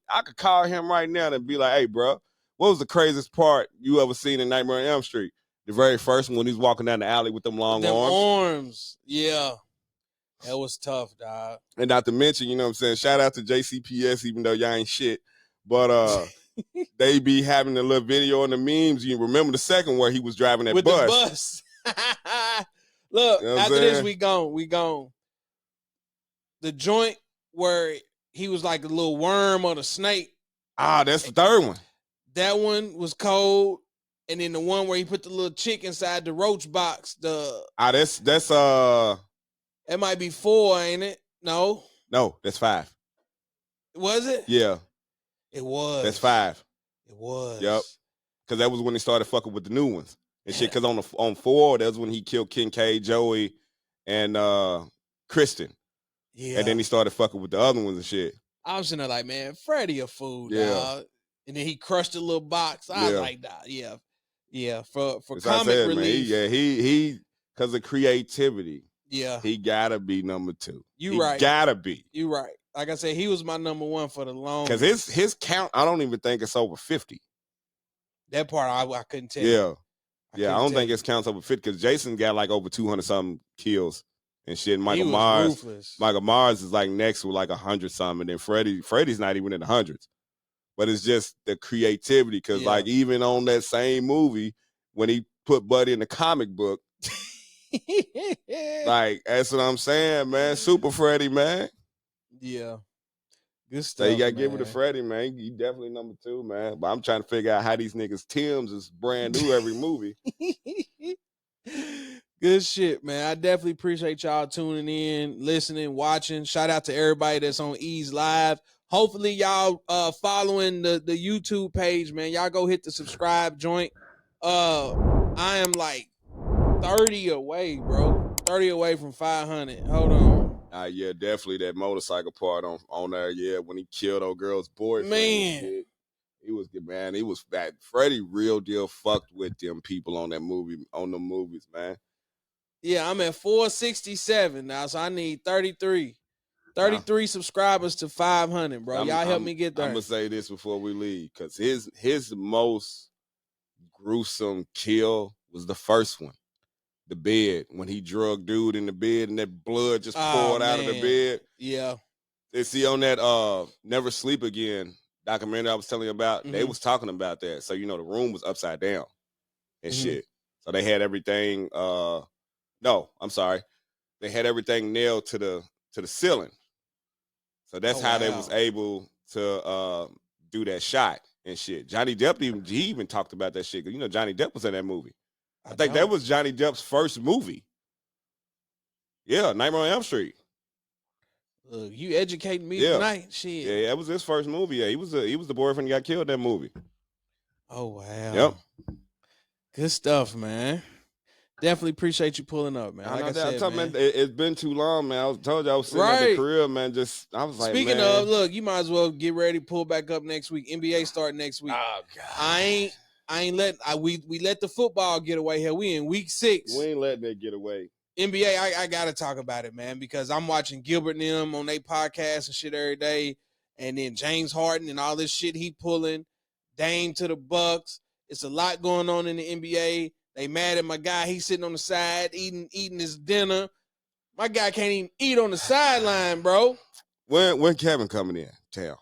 I could call him right now and be like, hey, bro, what was the craziest part you ever seen in Nightmare on Elm Street? The very first one when he's walking down the alley with them long arms. Yeah. That was tough, dog. And not to mention, you know what I'm saying? Shout out to JCPS, even though y'all ain't shit. But they be having a little video on the memes. You remember the second where he was driving that with bus. The bus. Look, you know after this, we gone. The joint where he was like a little worm or the snake. Ah, that's the third one. That one was cold. And then the one where he put the little chick inside the roach box. That's it might be 4, ain't it? No, that's 5. Was it? Yeah, it was. That's 5. It was. Yep. Because that was when he started fucking with the new ones and shit. Because on 4, that was when he killed Kincaid, Joey, and Kristen. Yeah. And then he started fucking with the other ones and shit. I was sitting there like, man, Freddie a fool, dog. And then he crushed a little box. I was like, dog, yeah. For comic relief, man, he because of creativity. Yeah, he gotta be number 2. Right. Gotta be. You right. Like I said, he was my number 1 for the long. Because his count, I don't even think it's over 50. That part I couldn't tell. Yeah, I don't think his count's over 50 because Jason got like over 200 something kills and shit. Michael Myers is like next with like 100 something, and then Freddy's not even in the hundreds. But it's just the creativity because like even on that same movie when he put Buddy in the comic book. Like that's what I'm saying, man. Super Freddy, man. Yeah, good stuff. So you gotta give it to Freddy, man. He definitely number 2, man. But I'm trying to figure out how these niggas Tim's is brand new every movie. Good shit, man. I definitely appreciate y'all tuning in, listening, watching. Shout out to everybody that's on Ease Live. Hopefully y'all following the YouTube page, man. Y'all go hit the subscribe joint. I am like 30 away, bro. 30 away from 500. Hold on. Yeah, definitely that motorcycle part on there. Yeah, when he killed old girl's boyfriend. Man. He was good, man. He was bad. Freddie real deal fucked with them people on that movie, on the movies, man. Yeah, I'm at 467 now, so I need 33. 33 subscribers to 500, bro. Y'all help me get there. I'm gonna say this before we leave, because his most gruesome kill was the first one. the bed when he drugged dude in the bed and that blood just Oh, poured out of the man. bed. Yeah. They see on that Never Sleep Again documentary I was telling you about, they was talking about that. So, the room was upside down and shit. So they had everything, no, I'm sorry. They had everything nailed to the ceiling. So that's how they was able to do that shot and shit. Johnny Depp even talked about that shit. 'Cause Johnny Depp was in that movie. I think that was Johnny Depp's first movie. Yeah, Nightmare on Elm Street. Look, you educating me tonight. Shit. Yeah, that was his first movie. Yeah, he was the boyfriend who got killed in that movie. Oh, wow. Yep. Good stuff, man. Definitely appreciate you pulling up, man. Like I said, man. It's been too long, man. I told you I was sitting at the crib, man. I was like, speaking man. of, look, you might as well get ready to pull back up next week. NBA start next week. Oh God. I ain't we let the football get away here. We in week 6. We ain't letting that get away. NBA, I gotta talk about it, man, because I'm watching Gilbert and them on their podcast and shit every day, and then James Harden and all this shit he pulling, Dame to the Bucks. It's a lot going on in the NBA. They mad at my guy. He's sitting on the side eating his dinner. My guy can't even eat on the sideline, bro. When Kevin coming in town?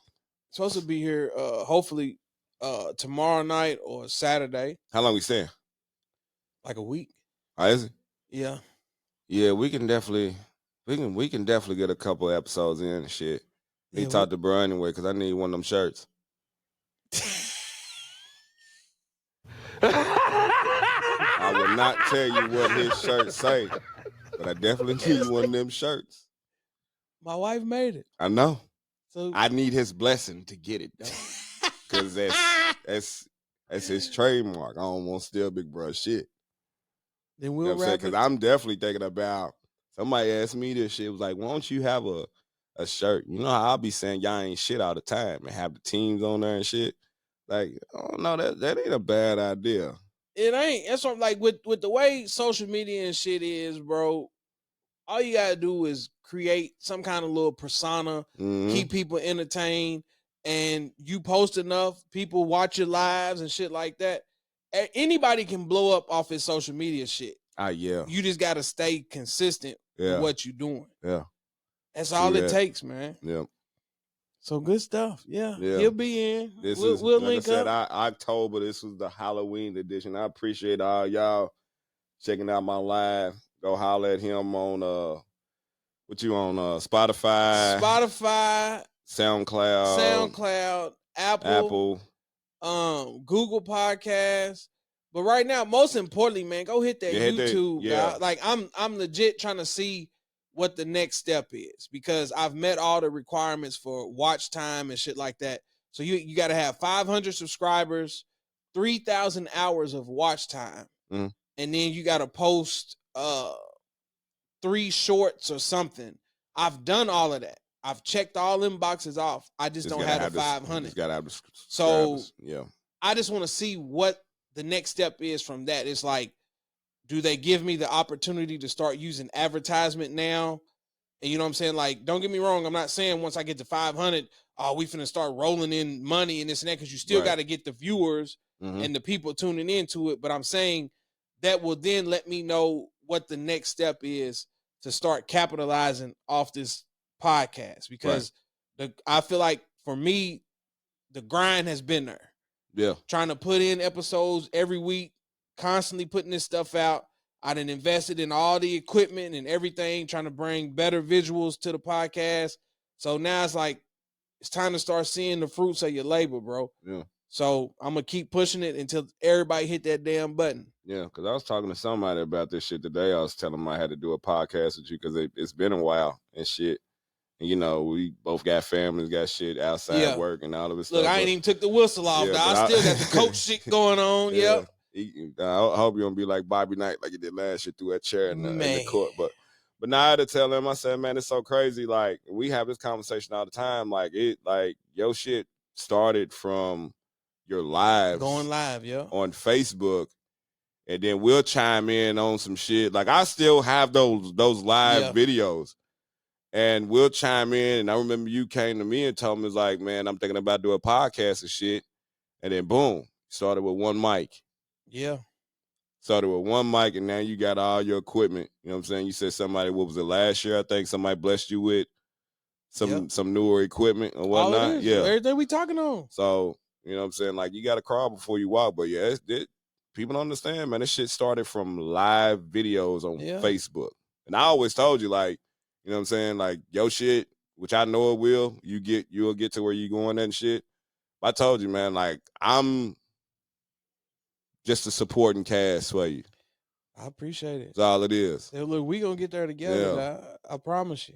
Supposed to be here hopefully tomorrow night or Saturday. How long we staying? Like a week. Oh, is it? Yeah. Yeah, we can definitely get a couple episodes in and shit. He talked to bro anyway, because I need one of them shirts. I will not tell you what his shirts say, but I definitely need one of them shirts. My wife made it. I know. So I need his blessing to get it done, because that's his trademark. I don't want to steal Big Bro shit. Then we'll wrap it. Because I'm definitely thinking about. Somebody asked me this shit. Was like, why don't you have a shirt? You know how I'll be saying y'all ain't shit all the time and have the teams on there and shit. Like, oh no, that ain't a bad idea. It ain't. That's what I'm like with the way social media and shit is, bro. All you gotta do is create some kind of little persona, keep people entertained, and you post enough, people watch your lives and shit like that. Anybody can blow up off his social media shit. Yeah. You just gotta stay consistent with what you're doing. Yeah. That's all it takes, man. Yeah. So good stuff. Yeah. He'll be in. We'll like link I said, up. October, this was the Halloween edition. I appreciate all y'all checking out my live. Go holler at him on what you on Spotify, SoundCloud, Apple, Google Podcasts. But right now, most importantly, man, go hit that YouTube. Like I'm legit trying to see what the next step is, because I've met all the requirements for watch time and shit like that. So you got to have 500 subscribers, 3,000 hours of watch time, and then you got to post 3 shorts or something. I've done all of that. I've checked all them boxes off. I just don't have the 500. Just gotta have the so yeah. I just want to see what the next step is from that. It's like, do they give me the opportunity to start using advertisement now? And you know what I'm saying? Like, don't get me wrong. I'm not saying once I get to 500, we finna start rolling in money and this and that, because you still got to get the viewers and the people tuning into it. But I'm saying that will then let me know what the next step is to start capitalizing off this podcast, because I feel like for me, the grind has been there. Yeah. Trying to put in episodes every week, constantly putting this stuff out. I done invested in all the equipment and everything, trying to bring better visuals to the podcast. So now it's like, it's time to start seeing the fruits of your labor, bro. Yeah. So I'm going to keep pushing it until everybody hit that damn button. Yeah, because I was talking to somebody about this shit today. I was telling them I had to do a podcast with you because it's been a while and shit. And, we both got families, got shit outside work and all of this stuff. Look, I ain't even took the whistle off. I still got the coach shit going on. Yeah. I hope you don't be like Bobby Knight like you did last year through that chair in the court. But now I had to tell him, I said, man, it's so crazy. Like, we have this conversation all the time. Like, your shit started from your lives. Going live, on Facebook. And then we'll chime in on some shit. Like, I still have those live videos. And we'll chime in. And I remember you came to me and told me, like, man, I'm thinking about doing a podcast and shit. And then, boom, started with one mic. Yeah. started with one mic, and now you got all your equipment. You know what I'm saying? You said somebody, what was it, last year? I think somebody blessed you with some newer equipment or whatnot. All it is, yeah, everything we talking on. So you know what I'm saying? Like, you got to crawl before you walk. But yeah, people don't understand, man. This shit started from live videos on Facebook, and I always told you, like, you know what I'm saying? Like, your shit, which I know it will, you'll get to where you going and shit. But I told you, man, like, I'm just a supporting cast for you. I appreciate it. That's all it is. Look, we gonna get there together. I promise you.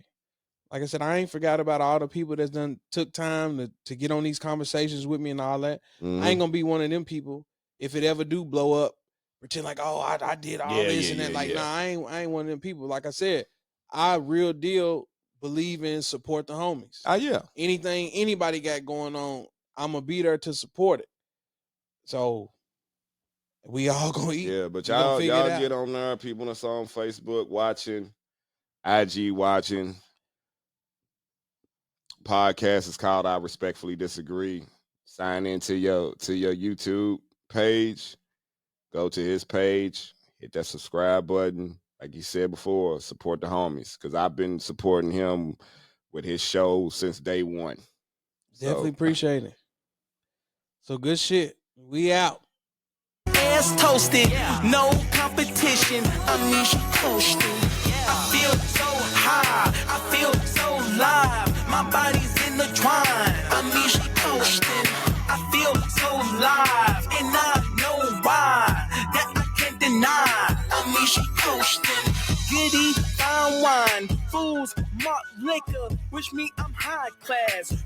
Like I said, I ain't forgot about all the people that's done took time to get on these conversations with me and all that. I ain't gonna be one of them people if it ever do blow up, pretend like, oh, I did all this and that. Like, nah, I ain't one of them people. Like I said, I real deal believe in support the homies. Yeah. Anything anybody got going on, I'm gonna be there to support it. So we all gonna eat. Yeah, but y'all get on there. People that's on Facebook watching, IG watching. Podcast is called I Respectfully Disagree. Sign into your YouTube page. Go to his page. Hit that subscribe button. Like you said before, support the homies. Because I've been supporting him with his show since day one. Definitely appreciate it. So good shit. We out. Ass toasted, no competition. I'm Misha coasting. I feel so high, I feel so live. My body's in the twine. I'm Misha coasting. I feel so live, and I know why. That I can't deny. I'm Misha coasting. Goody, fine wine, fools, malt liquor. Wish me I'm high class.